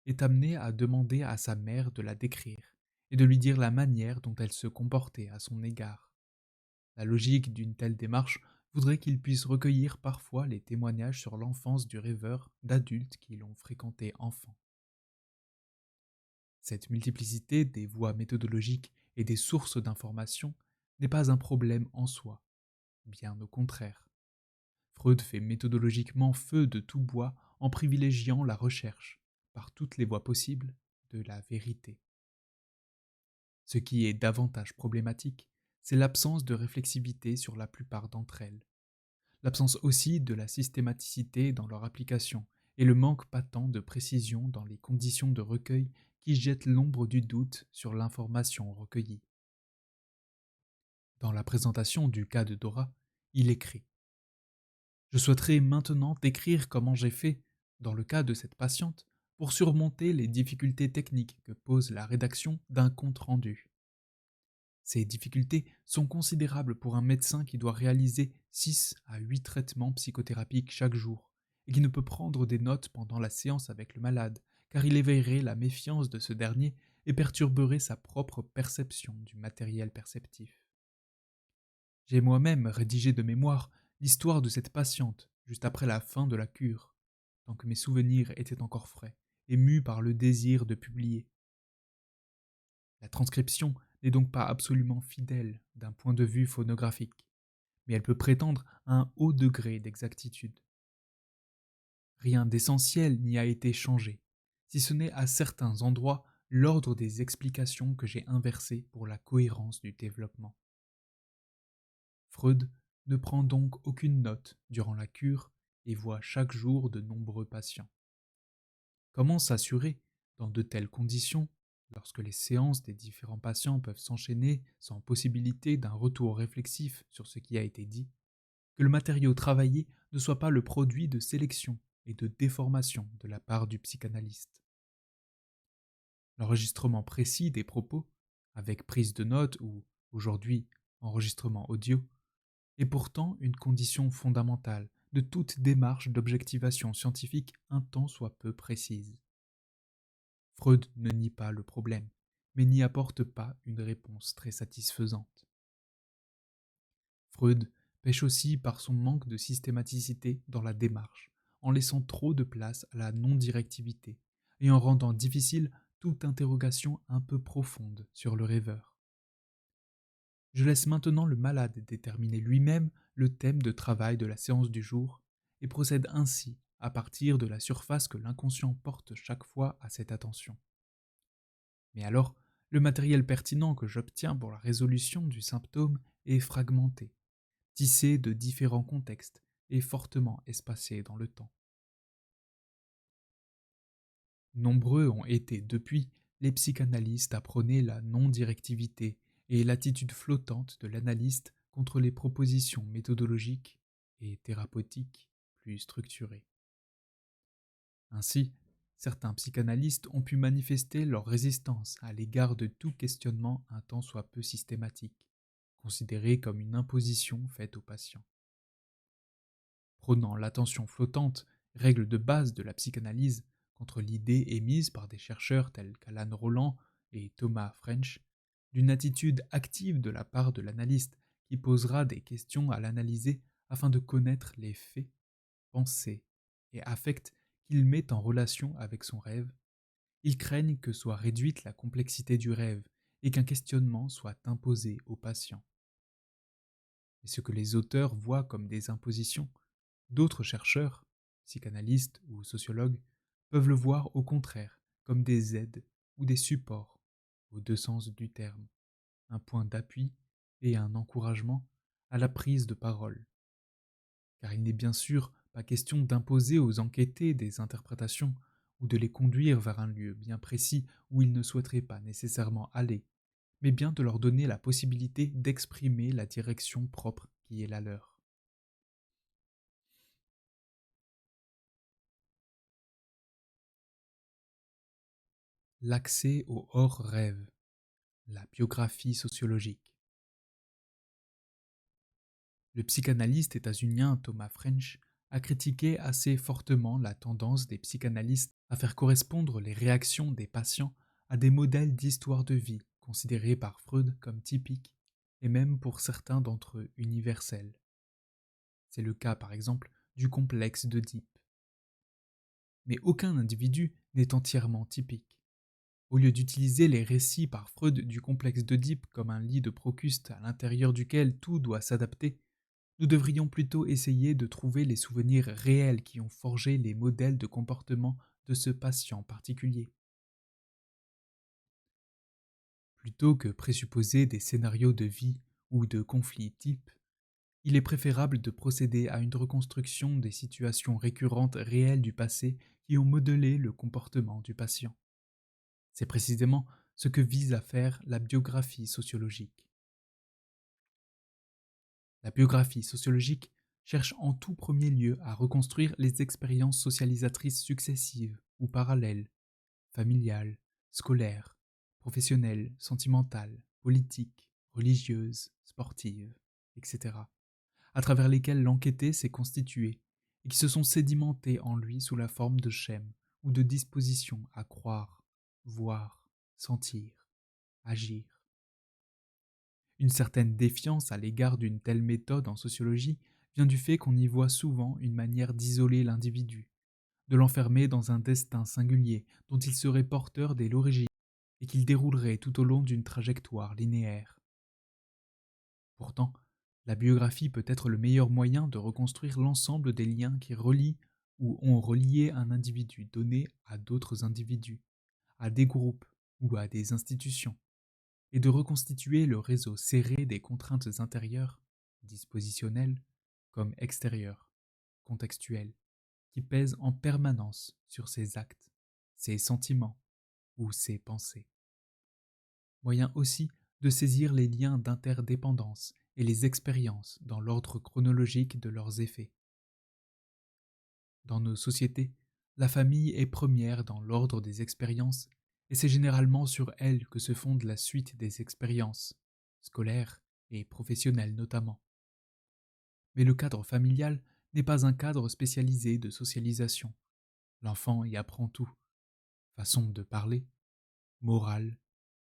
Speaker 1: est amené à demander à sa mère de la décrire et de lui dire la manière dont elle se comportait à son égard. La logique d'une telle démarche voudrait qu'il puisse recueillir parfois les témoignages sur l'enfance du rêveur d'adultes qui l'ont fréquenté enfant. Cette multiplicité des voies méthodologiques et des sources d'informations n'est pas un problème en soi, bien au contraire. Freud fait méthodologiquement feu de tout bois en privilégiant la recherche, par toutes les voies possibles, de la vérité. Ce qui est davantage problématique, c'est l'absence de réflexivité sur la plupart d'entre elles, l'absence aussi de la systématicité dans leur application et le manque patent de précision dans les conditions de recueil qui jettent l'ombre du doute sur l'information recueillie. Dans la présentation du cas de Dora, il écrit: je souhaiterais maintenant décrire comment j'ai fait, dans le cas de cette patiente, pour surmonter les difficultés techniques que pose la rédaction d'un compte-rendu. Ces difficultés sont considérables pour un médecin qui doit réaliser 6 à 8 traitements psychothérapiques chaque jour et qui ne peut prendre des notes pendant la séance avec le malade, car il éveillerait la méfiance de ce dernier et perturberait sa propre perception du matériel perceptif. J'ai moi-même rédigé de mémoire l'histoire de cette patiente juste après la fin de la cure, tant que mes souvenirs étaient encore frais et mus par le désir de publier. La transcription n'est donc pas absolument fidèle d'un point de vue phonographique, mais elle peut prétendre à un haut degré d'exactitude. Rien d'essentiel n'y a été changé, si ce n'est à certains endroits l'ordre des explications que j'ai inversé pour la cohérence du développement. Freud ne prend donc aucune note durant la cure et voit chaque jour de nombreux patients. Comment s'assurer, dans de telles conditions, lorsque les séances des différents patients peuvent s'enchaîner sans possibilité d'un retour réflexif sur ce qui a été dit, que le matériau travaillé ne soit pas le produit de sélection et de déformation de la part du psychanalyste. L'enregistrement précis des propos, avec prise de notes ou, aujourd'hui, enregistrement audio, est pourtant une condition fondamentale de toute démarche d'objectivation scientifique un tant soit peu précise. Freud ne nie pas le problème, mais n'y apporte pas une réponse très satisfaisante. Freud pêche aussi par son manque de systématicité dans la démarche, en laissant trop de place à la non-directivité et en rendant difficile toute interrogation un peu profonde sur le rêveur. Je laisse maintenant le malade déterminer lui-même le thème de travail de la séance du jour et procède ainsi à partir de la surface que l'inconscient porte chaque fois à cette attention. Mais alors, le matériel pertinent que j'obtiens pour la résolution du symptôme est fragmenté, tissé de différents contextes et fortement espacé dans le temps. Nombreux ont été depuis les psychanalystes à prôner la non-directivité et l'attitude flottante de l'analyste contre les propositions méthodologiques et thérapeutiques plus structurées. Ainsi, certains psychanalystes ont pu manifester leur résistance à l'égard de tout questionnement un tant soit peu systématique, considéré comme une imposition faite aux patients. Prônant l'attention flottante, règle de base de la psychanalyse, contre l'idée émise par des chercheurs tels qu'Alan Rowland et Thomas French, d'une attitude active de la part de l'analyste qui posera des questions à l'analyser afin de connaître les faits, pensées et affects qu'il met en relation avec son rêve, ils craignent que soit réduite la complexité du rêve et qu'un questionnement soit imposé aux patients. Et ce que les auteurs voient comme des impositions, d'autres chercheurs, psychanalystes ou sociologues, peuvent le voir au contraire comme des aides ou des supports, aux deux sens du terme, un point d'appui et un encouragement à la prise de parole. Car il n'est bien sûr pas question d'imposer aux enquêtés des interprétations ou de les conduire vers un lieu bien précis où ils ne souhaiteraient pas nécessairement aller, mais bien de leur donner la possibilité d'exprimer la direction propre qui est la leur. L'accès au hors-rêve, la biographie sociologique. Le psychanalyste états-unien Thomas French a critiqué assez fortement la tendance des psychanalystes à faire correspondre les réactions des patients à des modèles d'histoire de vie considérés par Freud comme typiques et même pour certains d'entre eux universels. C'est le cas par exemple du complexe d'Oedipe. Mais aucun individu n'est entièrement typique. Au lieu d'utiliser les récits par Freud du complexe d'Oedipe comme un lit de Procuste à l'intérieur duquel tout doit s'adapter, nous devrions plutôt essayer de trouver les souvenirs réels qui ont forgé les modèles de comportement de ce patient particulier. Plutôt que présupposer des scénarios de vie ou de conflits types, il est préférable de procéder à une reconstruction des situations récurrentes réelles du passé qui ont modelé le comportement du patient. C'est précisément ce que vise à faire la biographie sociologique. La biographie sociologique cherche en tout premier lieu à reconstruire les expériences socialisatrices successives ou parallèles, familiales, scolaires, professionnelles, sentimentales, politiques, religieuses, sportives, etc., à travers lesquelles l'enquêté s'est constitué et qui se sont sédimentées en lui sous la forme de schèmes ou de dispositions à croire, voir, sentir, agir. Une certaine défiance à l'égard d'une telle méthode en sociologie vient du fait qu'on y voit souvent une manière d'isoler l'individu, de l'enfermer dans un destin singulier dont il serait porteur dès l'origine et qu'il déroulerait tout au long d'une trajectoire linéaire. Pourtant, la biographie peut être le meilleur moyen de reconstruire l'ensemble des liens qui relient ou ont relié un individu donné à d'autres individus, à des groupes ou à des institutions, et de reconstituer le réseau serré des contraintes intérieures, dispositionnelles, comme extérieures, contextuelles, qui pèsent en permanence sur ses actes, ses sentiments ou ses pensées. Moyen aussi de saisir les liens d'interdépendance et les expériences dans l'ordre chronologique de leurs effets. Dans nos sociétés, la famille est première dans l'ordre des expériences et c'est généralement sur elle que se fonde la suite des expériences, scolaires et professionnelles notamment. Mais le cadre familial n'est pas un cadre spécialisé de socialisation. L'enfant y apprend tout. Façon de parler, morale,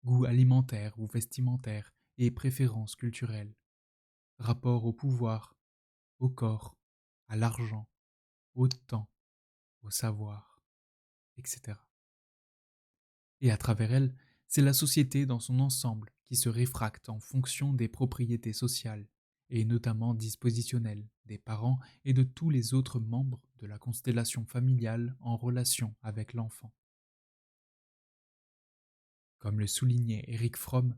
Speaker 1: goût alimentaire ou vestimentaire et préférences culturelles, rapport au pouvoir, au corps, à l'argent, au temps, au savoir, etc. Et à travers elle, c'est la société dans son ensemble qui se réfracte en fonction des propriétés sociales et notamment dispositionnelle, des parents et de tous les autres membres de la constellation familiale en relation avec l'enfant. Comme le soulignait Eric Fromm,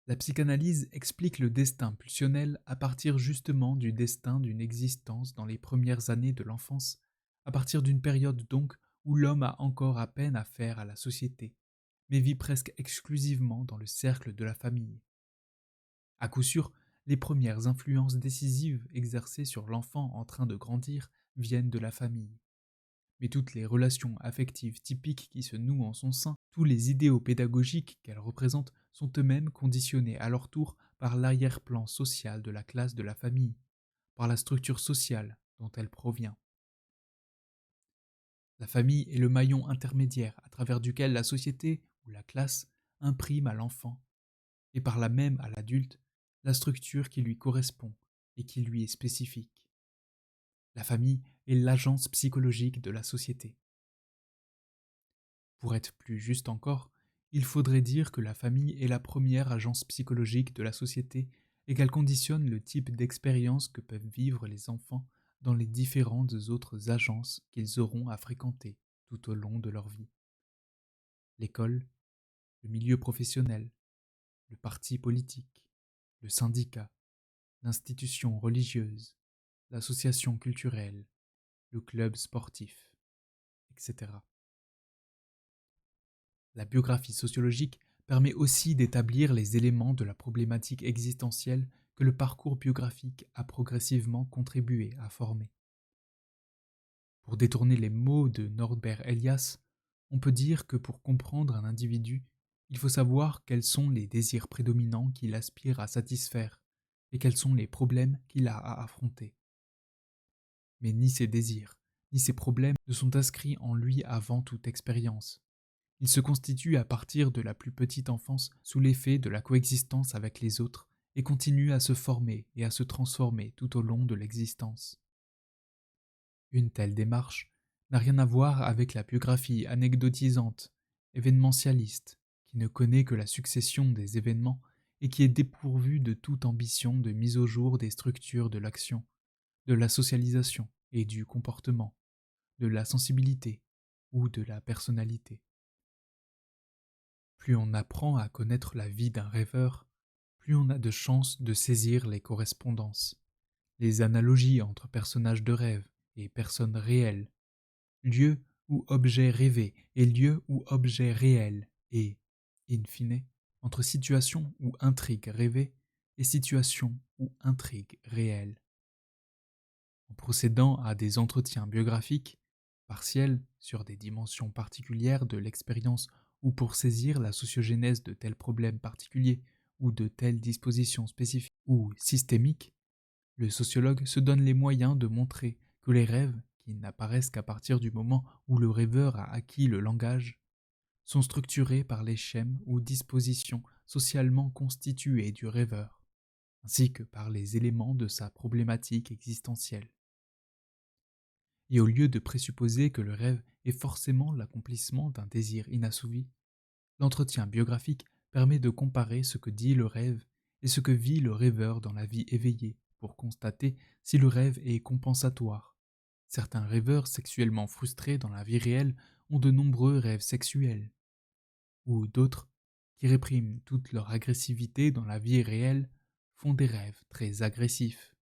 Speaker 1: la psychanalyse explique le destin pulsionnel à partir justement du destin d'une existence dans les premières années de l'enfance, à partir d'une période donc où l'homme a encore à peine affaire à la société, mais vit presque exclusivement dans le cercle de la famille. À coup sûr, les premières influences décisives exercées sur l'enfant en train de grandir viennent de la famille. Mais toutes les relations affectives typiques qui se nouent en son sein, tous les idéaux pédagogiques qu'elle représente sont eux-mêmes conditionnés à leur tour par l'arrière-plan social de la classe de la famille, par la structure sociale dont elle provient. La famille est le maillon intermédiaire à travers duquel la société ou la classe imprime à l'enfant, et par là même à l'adulte, la structure qui lui correspond et qui lui est spécifique. La famille est l'agence psychologique de la société. Pour être plus juste encore, il faudrait dire que la famille est la première agence psychologique de la société et qu'elle conditionne le type d'expérience que peuvent vivre les enfants dans les différentes autres agences qu'ils auront à fréquenter tout au long de leur vie. L'école, le milieu professionnel, le parti politique, le syndicat, l'institution religieuse, l'association culturelle, le club sportif, etc. La biographie sociologique permet aussi d'établir les éléments de la problématique existentielle que le parcours biographique a progressivement contribué à former. Pour détourner les mots de Norbert Elias, on peut dire que pour comprendre un individu, il faut savoir quels sont les désirs prédominants qu'il aspire à satisfaire et quels sont les problèmes qu'il a à affronter. Mais ni ses désirs, ni ses problèmes ne sont inscrits en lui avant toute expérience. Il se constitue à partir de la plus petite enfance sous l'effet de la coexistence avec les autres et continue à se former et à se transformer tout au long de l'existence. Une telle démarche n'a rien à voir avec la biographie anecdotisante, événementialiste, qui ne connaît que la succession des événements et qui est dépourvue de toute ambition de mise au jour des structures de l'action, de la socialisation et du comportement, de la sensibilité ou de la personnalité. Plus on apprend à connaître la vie d'un rêveur, plus on a de chances de saisir les correspondances, les analogies entre personnages de rêve et personnes réelles, lieux ou objets rêvés et lieux ou objets réels, et, in fine, entre situations ou intrigues rêvées et situations ou intrigues réelles. En procédant à des entretiens biographiques, partiels sur des dimensions particulières de l'expérience ou pour saisir la sociogénèse de tels problèmes particuliers ou de telles dispositions spécifiques ou systémiques, le sociologue se donne les moyens de montrer que les rêves, qui n'apparaissent qu'à partir du moment où le rêveur a acquis le langage, sont structurés par les schèmes ou dispositions socialement constituées du rêveur, ainsi que par les éléments de sa problématique existentielle. Et au lieu de présupposer que le rêve est forcément l'accomplissement d'un désir inassouvi, l'entretien biographique permet de comparer ce que dit le rêve et ce que vit le rêveur dans la vie éveillée pour constater si le rêve est compensatoire. Certains rêveurs sexuellement frustrés dans la vie réelle ont de nombreux rêves sexuels, ou d'autres, qui répriment toute leur agressivité dans la vie réelle, font des rêves très agressifs.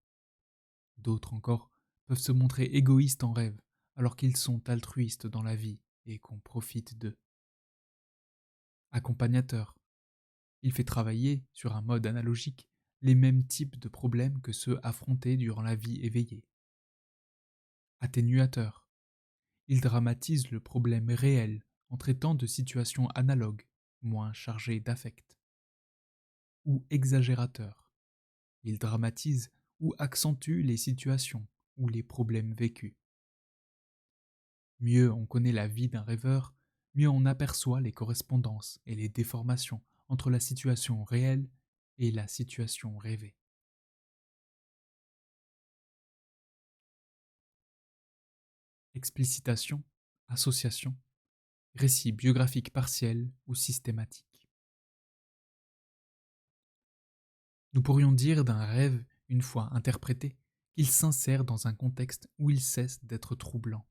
Speaker 1: D'autres encore peuvent se montrer égoïstes en rêve, alors qu'ils sont altruistes dans la vie et qu'on profite d'eux. Accompagnateur. Il fait travailler, sur un mode analogique, les mêmes types de problèmes que ceux affrontés durant la vie éveillée. Atténuateur. Il dramatise le problème réel en traitant de situations analogues, moins chargées d'affect. Ou exagérateur. Il dramatise ou accentue les situations ou les problèmes vécus. Mieux on connaît la vie d'un rêveur, mieux on aperçoit les correspondances et les déformations entre la situation réelle et la situation rêvée. Explicitation, association, récit biographique partiel ou systématique. Nous pourrions dire d'un rêve une fois interprété, qu'il s'insère dans un contexte où il cesse d'être troublant.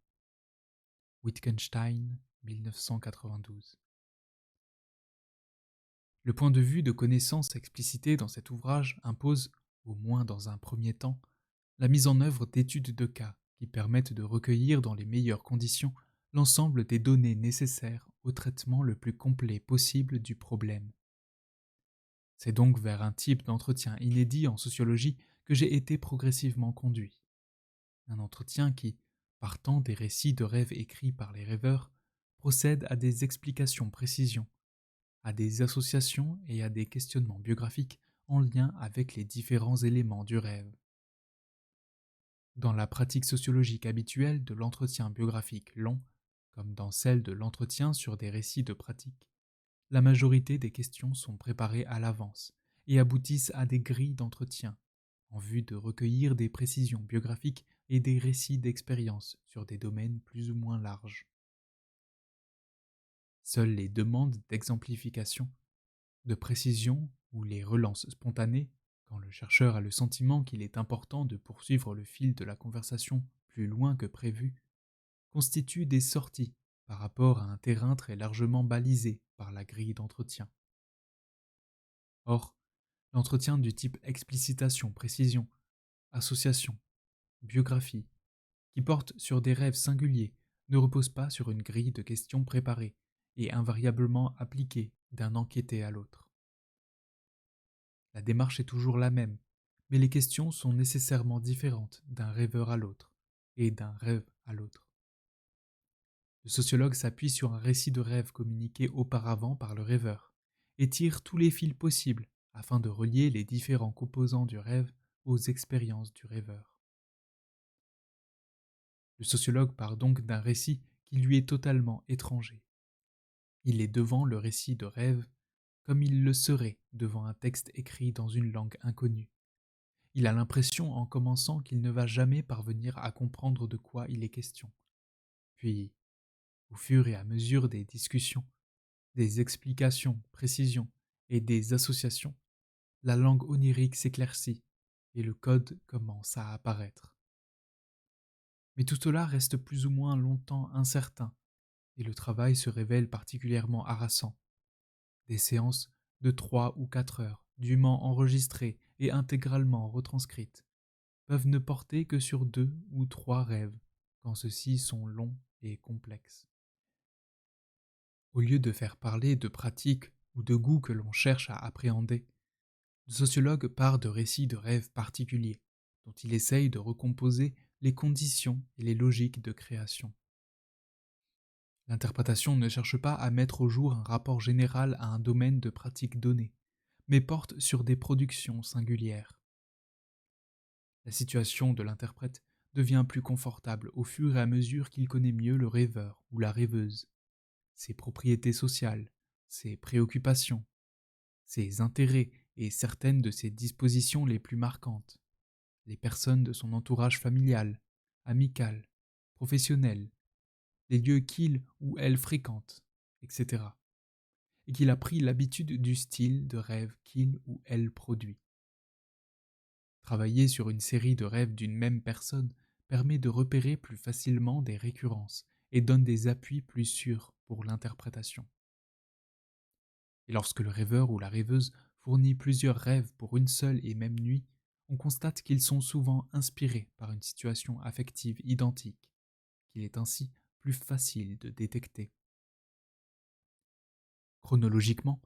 Speaker 1: Wittgenstein, 1992. Le point de vue de connaissance explicité dans cet ouvrage impose, au moins dans un premier temps, la mise en œuvre d'études de cas qui permettent de recueillir dans les meilleures conditions l'ensemble des données nécessaires au traitement le plus complet possible du problème. C'est donc vers un type d'entretien inédit en sociologie que j'ai été progressivement conduit. Un entretien qui, partant des récits de rêves écrits par les rêveurs, procède à des explications précisions, à des associations et à des questionnements biographiques en lien avec les différents éléments du rêve. Dans la pratique sociologique habituelle de l'entretien biographique long, comme dans celle de l'entretien sur des récits de pratique, la majorité des questions sont préparées à l'avance et aboutissent à des grilles d'entretien, en vue de recueillir des précisions biographiques et des récits d'expérience sur des domaines plus ou moins larges. Seules les demandes d'exemplification, de précision ou les relances spontanées, quand le chercheur a le sentiment qu'il est important de poursuivre le fil de la conversation plus loin que prévu, constituent des sorties par rapport à un terrain très largement balisé par la grille d'entretien. Or, l'entretien du type explicitation, précision, association, biographie, qui porte sur des rêves singuliers, ne repose pas sur une grille de questions préparées et invariablement appliquée d'un enquêté à l'autre. La démarche est toujours la même, mais les questions sont nécessairement différentes d'un rêveur à l'autre et d'un rêve à l'autre. Le sociologue s'appuie sur un récit de rêve communiqué auparavant par le rêveur et tire tous les fils possibles afin de relier les différents composants du rêve aux expériences du rêveur. Le sociologue part donc d'un récit qui lui est totalement étranger. Il est devant le récit de rêve comme il le serait devant un texte écrit dans une langue inconnue. Il a l'impression en commençant qu'il ne va jamais parvenir à comprendre de quoi il est question. Puis, au fur et à mesure des discussions, des explications, précisions et des associations, la langue onirique s'éclaircit et le code commence à apparaître. Mais tout cela reste plus ou moins longtemps incertain et le travail se révèle particulièrement harassant. Des séances de 3 ou 4 heures, dûment enregistrées et intégralement retranscrites, peuvent ne porter que sur 2 ou 3 rêves, quand ceux-ci sont longs et complexes. Au lieu de faire parler de pratiques ou de goûts que l'on cherche à appréhender, le sociologue part de récits de rêves particuliers, dont il essaye de recomposer les conditions et les logiques de création. L'interprétation ne cherche pas à mettre au jour un rapport général à un domaine de pratique donné, mais porte sur des productions singulières. La situation de l'interprète devient plus confortable au fur et à mesure qu'il connaît mieux le rêveur ou la rêveuse, ses propriétés sociales, ses préoccupations, ses intérêts et certaines de ses dispositions les plus marquantes, les personnes de son entourage familial, amical, professionnel, les lieux qu'il ou elle fréquente, etc. Et qu'il a pris l'habitude du style de rêve qu'il ou elle produit. Travailler sur une série de rêves d'une même personne permet de repérer plus facilement des récurrences et donne des appuis plus sûrs pour l'interprétation. Et lorsque le rêveur ou la rêveuse fournit plusieurs rêves pour une seule et même nuit, on constate qu'ils sont souvent inspirés par une situation affective identique, qu'il est ainsi plus facile de détecter. Chronologiquement,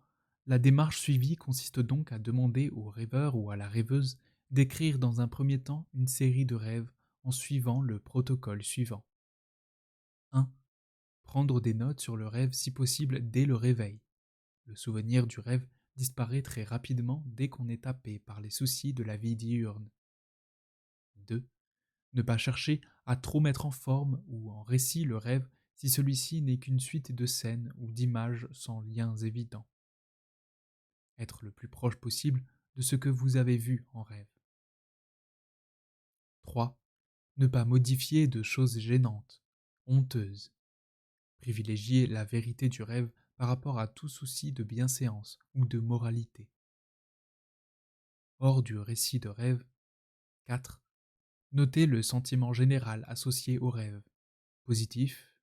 Speaker 1: la démarche suivie consiste donc à demander au rêveur ou à la rêveuse d'écrire dans un premier temps une série de rêves en suivant le protocole suivant. 1. Prendre des notes sur le rêve si possible dès le réveil. Le souvenir du rêve disparaît très rapidement dès qu'on est happé par les soucis de la vie diurne. 2. Ne pas chercher à trop mettre en forme ou en récit le rêve si celui-ci n'est qu'une suite de scènes ou d'images sans liens évidents. Être le plus proche possible de ce que vous avez vu en rêve. 3. Ne pas modifier de choses gênantes, honteuses. Privilégier la vérité du rêve par rapport à tout souci de bienséance ou de moralité. Hors du récit de rêve, 4. Notez le sentiment général associé au rêve, positif,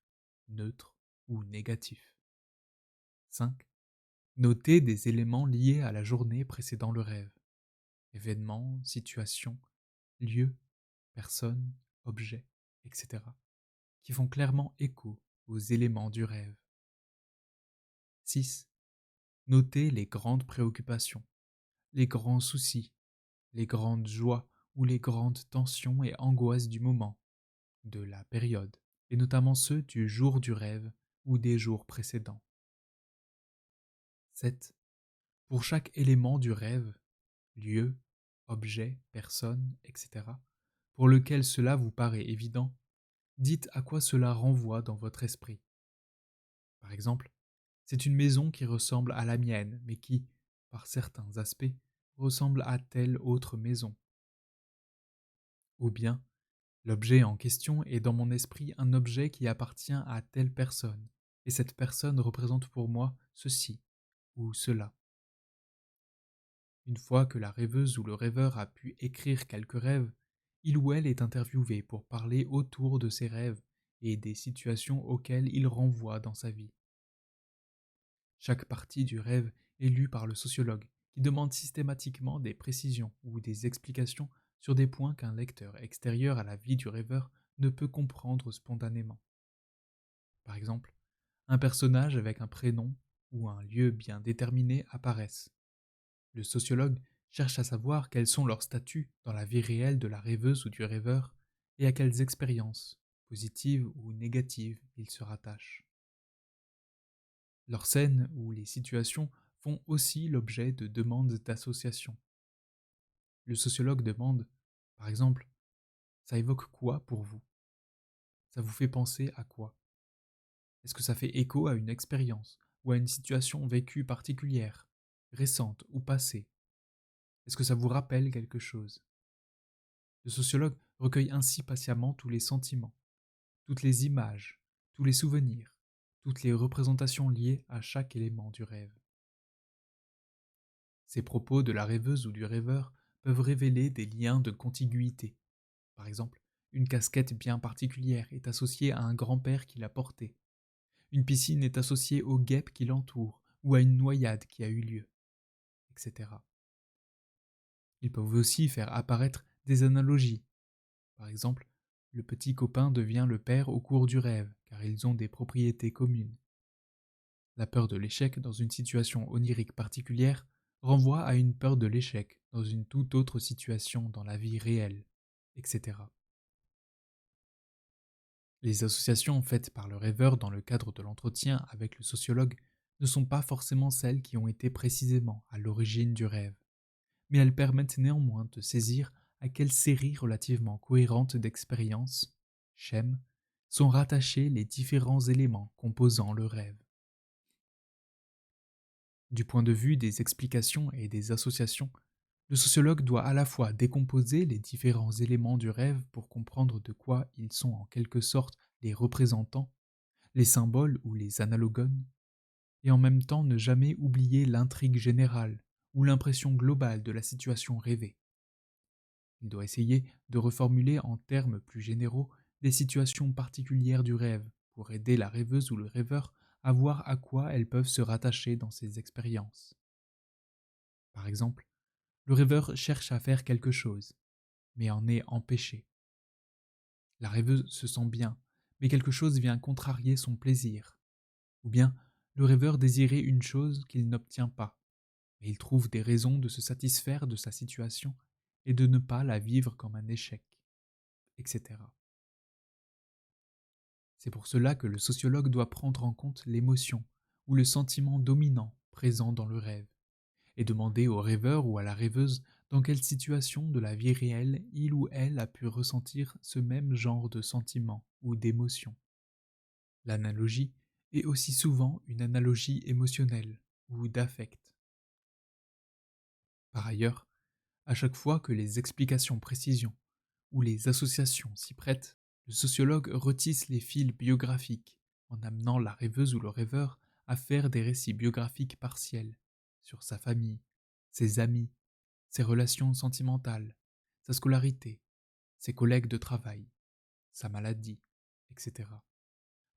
Speaker 1: neutre ou négatif. 5. Notez des éléments liés à la journée précédant le rêve, événements, situations, lieux, personnes, objets, etc., qui font clairement écho aux éléments du rêve. 6. Notez les grandes préoccupations, les grands soucis, les grandes joies ou les grandes tensions et angoisses du moment, de la période, et notamment ceux du jour du rêve ou des jours précédents. 7. Pour chaque élément du rêve, lieu, objet, personne, etc., pour lequel cela vous paraît évident, dites à quoi cela renvoie dans votre esprit. Par exemple, c'est une maison qui ressemble à la mienne, mais qui, par certains aspects, ressemble à telle autre maison. Ou bien, l'objet en question est dans mon esprit un objet qui appartient à telle personne, et cette personne représente pour moi ceci ou cela. Une fois que la rêveuse ou le rêveur a pu écrire quelques rêves, il ou elle est interviewé pour parler autour de ses rêves et des situations auxquelles il renvoie dans sa vie. Chaque partie du rêve est lue par le sociologue, qui demande systématiquement des précisions ou des explications sur des points qu'un lecteur extérieur à la vie du rêveur ne peut comprendre spontanément. Par exemple, un personnage avec un prénom ou un lieu bien déterminé apparaissent. Le sociologue cherche à savoir quels sont leurs statuts dans la vie réelle de la rêveuse ou du rêveur et à quelles expériences, positives ou négatives, ils se rattachent. Leurs scènes ou les situations font aussi l'objet de demandes d'association. Le sociologue demande, par exemple, ça évoque quoi pour vous? Ça vous fait penser à quoi? Est-ce que ça fait écho à une expérience ou à une situation vécue particulière, récente ou passée? Est-ce que ça vous rappelle quelque chose? Le sociologue recueille ainsi patiemment tous les sentiments, toutes les images, tous les souvenirs, toutes les représentations liées à chaque élément du rêve. Ces propos de la rêveuse ou du rêveur peuvent révéler des liens de contiguïté. Par exemple, une casquette bien particulière est associée à un grand-père qui l'a portée. Une piscine est associée aux guêpes qui l'entourent ou à une noyade qui a eu lieu, etc. Ils peuvent aussi faire apparaître des analogies. Par exemple, le petit copain devient le père au cours du rêve, car ils ont des propriétés communes. La peur de l'échec dans une situation onirique particulière renvoie à une peur de l'échec dans une toute autre situation dans la vie réelle, etc. Les associations faites par le rêveur dans le cadre de l'entretien avec le sociologue ne sont pas forcément celles qui ont été précisément à l'origine du rêve, mais elles permettent néanmoins de saisir à quelle série relativement cohérente d'expériences, schèmes, sont rattachés les différents éléments composant le rêve. Du point de vue des explications et des associations, le sociologue doit à la fois décomposer les différents éléments du rêve pour comprendre de quoi ils sont en quelque sorte les représentants, les symboles ou les analogones, et en même temps ne jamais oublier l'intrigue générale ou l'impression globale de la situation rêvée. Il doit essayer de reformuler en termes plus généraux des situations particulières du rêve pour aider la rêveuse ou le rêveur à voir à quoi elles peuvent se rattacher dans ces expériences. Par exemple, le rêveur cherche à faire quelque chose, mais en est empêché. La rêveuse se sent bien, mais quelque chose vient contrarier son plaisir. Ou bien, le rêveur désirait une chose qu'il n'obtient pas, mais il trouve des raisons de se satisfaire de sa situation et de ne pas la vivre comme un échec, etc. C'est pour cela que le sociologue doit prendre en compte l'émotion ou le sentiment dominant présent dans le rêve, et demander au rêveur ou à la rêveuse dans quelle situation de la vie réelle il ou elle a pu ressentir ce même genre de sentiment ou d'émotion. L'analogie est aussi souvent une analogie émotionnelle ou d'affect. Par ailleurs, à chaque fois que les explications précisions ou les associations s'y prêtent, le sociologue retisse les fils biographiques en amenant la rêveuse ou le rêveur à faire des récits biographiques partiels sur sa famille, ses amis, ses relations sentimentales, sa scolarité, ses collègues de travail, sa maladie, etc.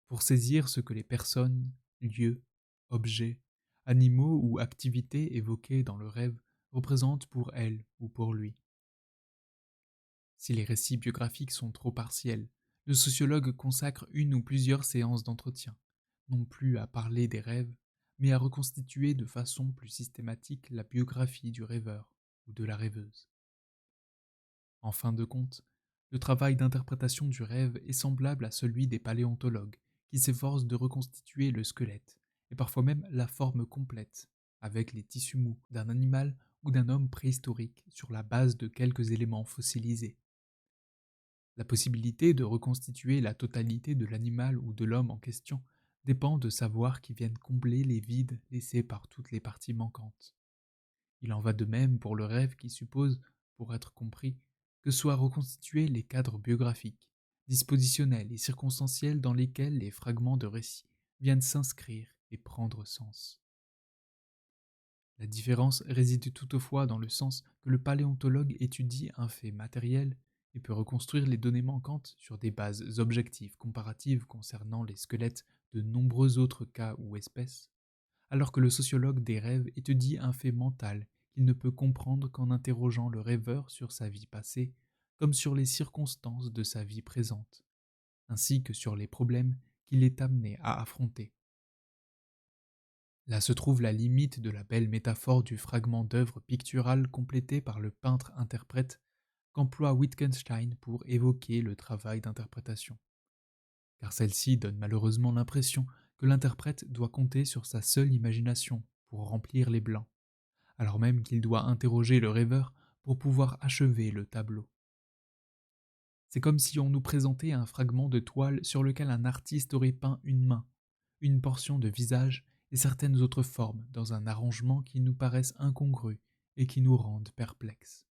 Speaker 1: Pour saisir ce que les personnes, lieux, objets, animaux ou activités évoquées dans le rêve représentent pour elle ou pour lui. Si les récits biographiques sont trop partiels, le sociologue consacre une ou plusieurs séances d'entretien, non plus à parler des rêves, mais à reconstituer de façon plus systématique la biographie du rêveur ou de la rêveuse. En fin de compte, le travail d'interprétation du rêve est semblable à celui des paléontologues, qui s'efforcent de reconstituer le squelette, et parfois même la forme complète, avec les tissus mous d'un animal ou d'un homme préhistorique sur la base de quelques éléments fossilisés. La possibilité de reconstituer la totalité de l'animal ou de l'homme en question dépend de savoirs qui viennent combler les vides laissés par toutes les parties manquantes. Il en va de même pour le rêve qui suppose, pour être compris, que soient reconstitués les cadres biographiques, dispositionnels et circonstanciels dans lesquels les fragments de récit viennent s'inscrire et prendre sens. La différence réside toutefois dans le sens que le paléontologue étudie un fait matériel et peut reconstruire les données manquantes sur des bases objectives comparatives concernant les squelettes de nombreux autres cas ou espèces, alors que le sociologue des rêves étudie un fait mental qu'il ne peut comprendre qu'en interrogeant le rêveur sur sa vie passée, comme sur les circonstances de sa vie présente, ainsi que sur les problèmes qu'il est amené à affronter. Là se trouve la limite de la belle métaphore du fragment d'œuvre picturale complété par le peintre-interprète qu'emploie Wittgenstein pour évoquer le travail d'interprétation. Car celle-ci donne malheureusement l'impression que l'interprète doit compter sur sa seule imagination pour remplir les blancs, alors même qu'il doit interroger le rêveur pour pouvoir achever le tableau. C'est comme si on nous présentait un fragment de toile sur lequel un artiste aurait peint une main, une portion de visage et certaines autres formes dans un arrangement qui nous paraissent incongrus et qui nous rendent perplexes.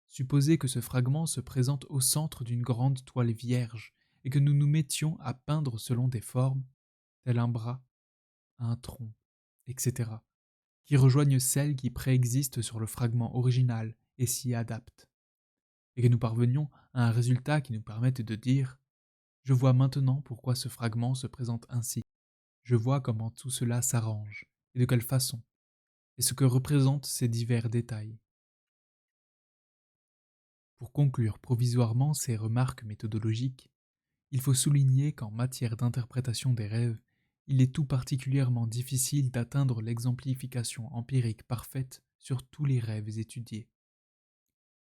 Speaker 1: Supposez que ce fragment se présente au centre d'une grande toile vierge et que nous nous mettions à peindre selon des formes, tel un bras, un tronc, etc., qui rejoignent celles qui préexistent sur le fragment original et s'y adaptent, et que nous parvenions à un résultat qui nous permette de dire « Je vois maintenant pourquoi ce fragment se présente ainsi, je vois comment tout cela s'arrange, et de quelle façon, et ce que représentent ces divers détails. » Pour conclure provisoirement ces remarques méthodologiques, il faut souligner qu'en matière d'interprétation des rêves, il est tout particulièrement difficile d'atteindre l'exemplification empirique parfaite sur tous les rêves étudiés.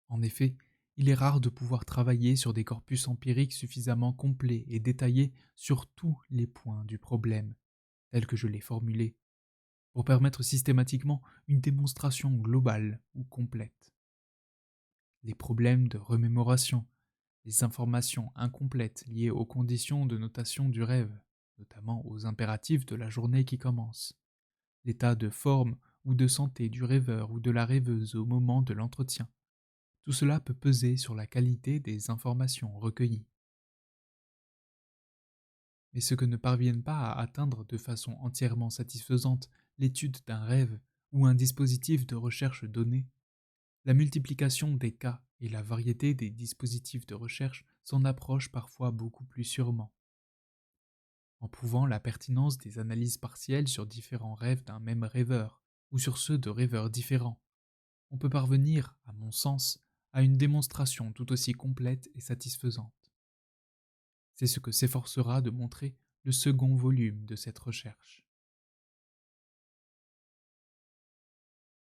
Speaker 1: En effet, il est rare de pouvoir travailler sur des corpus empiriques suffisamment complets et détaillés sur tous les points du problème, tel que je l'ai formulé, pour permettre systématiquement une démonstration globale ou complète. Les problèmes de remémoration, les informations incomplètes liées aux conditions de notation du rêve, notamment aux impératifs de la journée qui commence, l'état de forme ou de santé du rêveur ou de la rêveuse au moment de l'entretien. Tout cela peut peser sur la qualité des informations recueillies. Mais ce que ne parviennent pas à atteindre de façon entièrement satisfaisante l'étude d'un rêve ou un dispositif de recherche donné, la multiplication des cas et la variété des dispositifs de recherche s'en approchent parfois beaucoup plus sûrement. En prouvant la pertinence des analyses partielles sur différents rêves d'un même rêveur, ou sur ceux de rêveurs différents, on peut parvenir, à mon sens, à une démonstration tout aussi complète et satisfaisante. C'est ce que s'efforcera de montrer le second volume de cette recherche.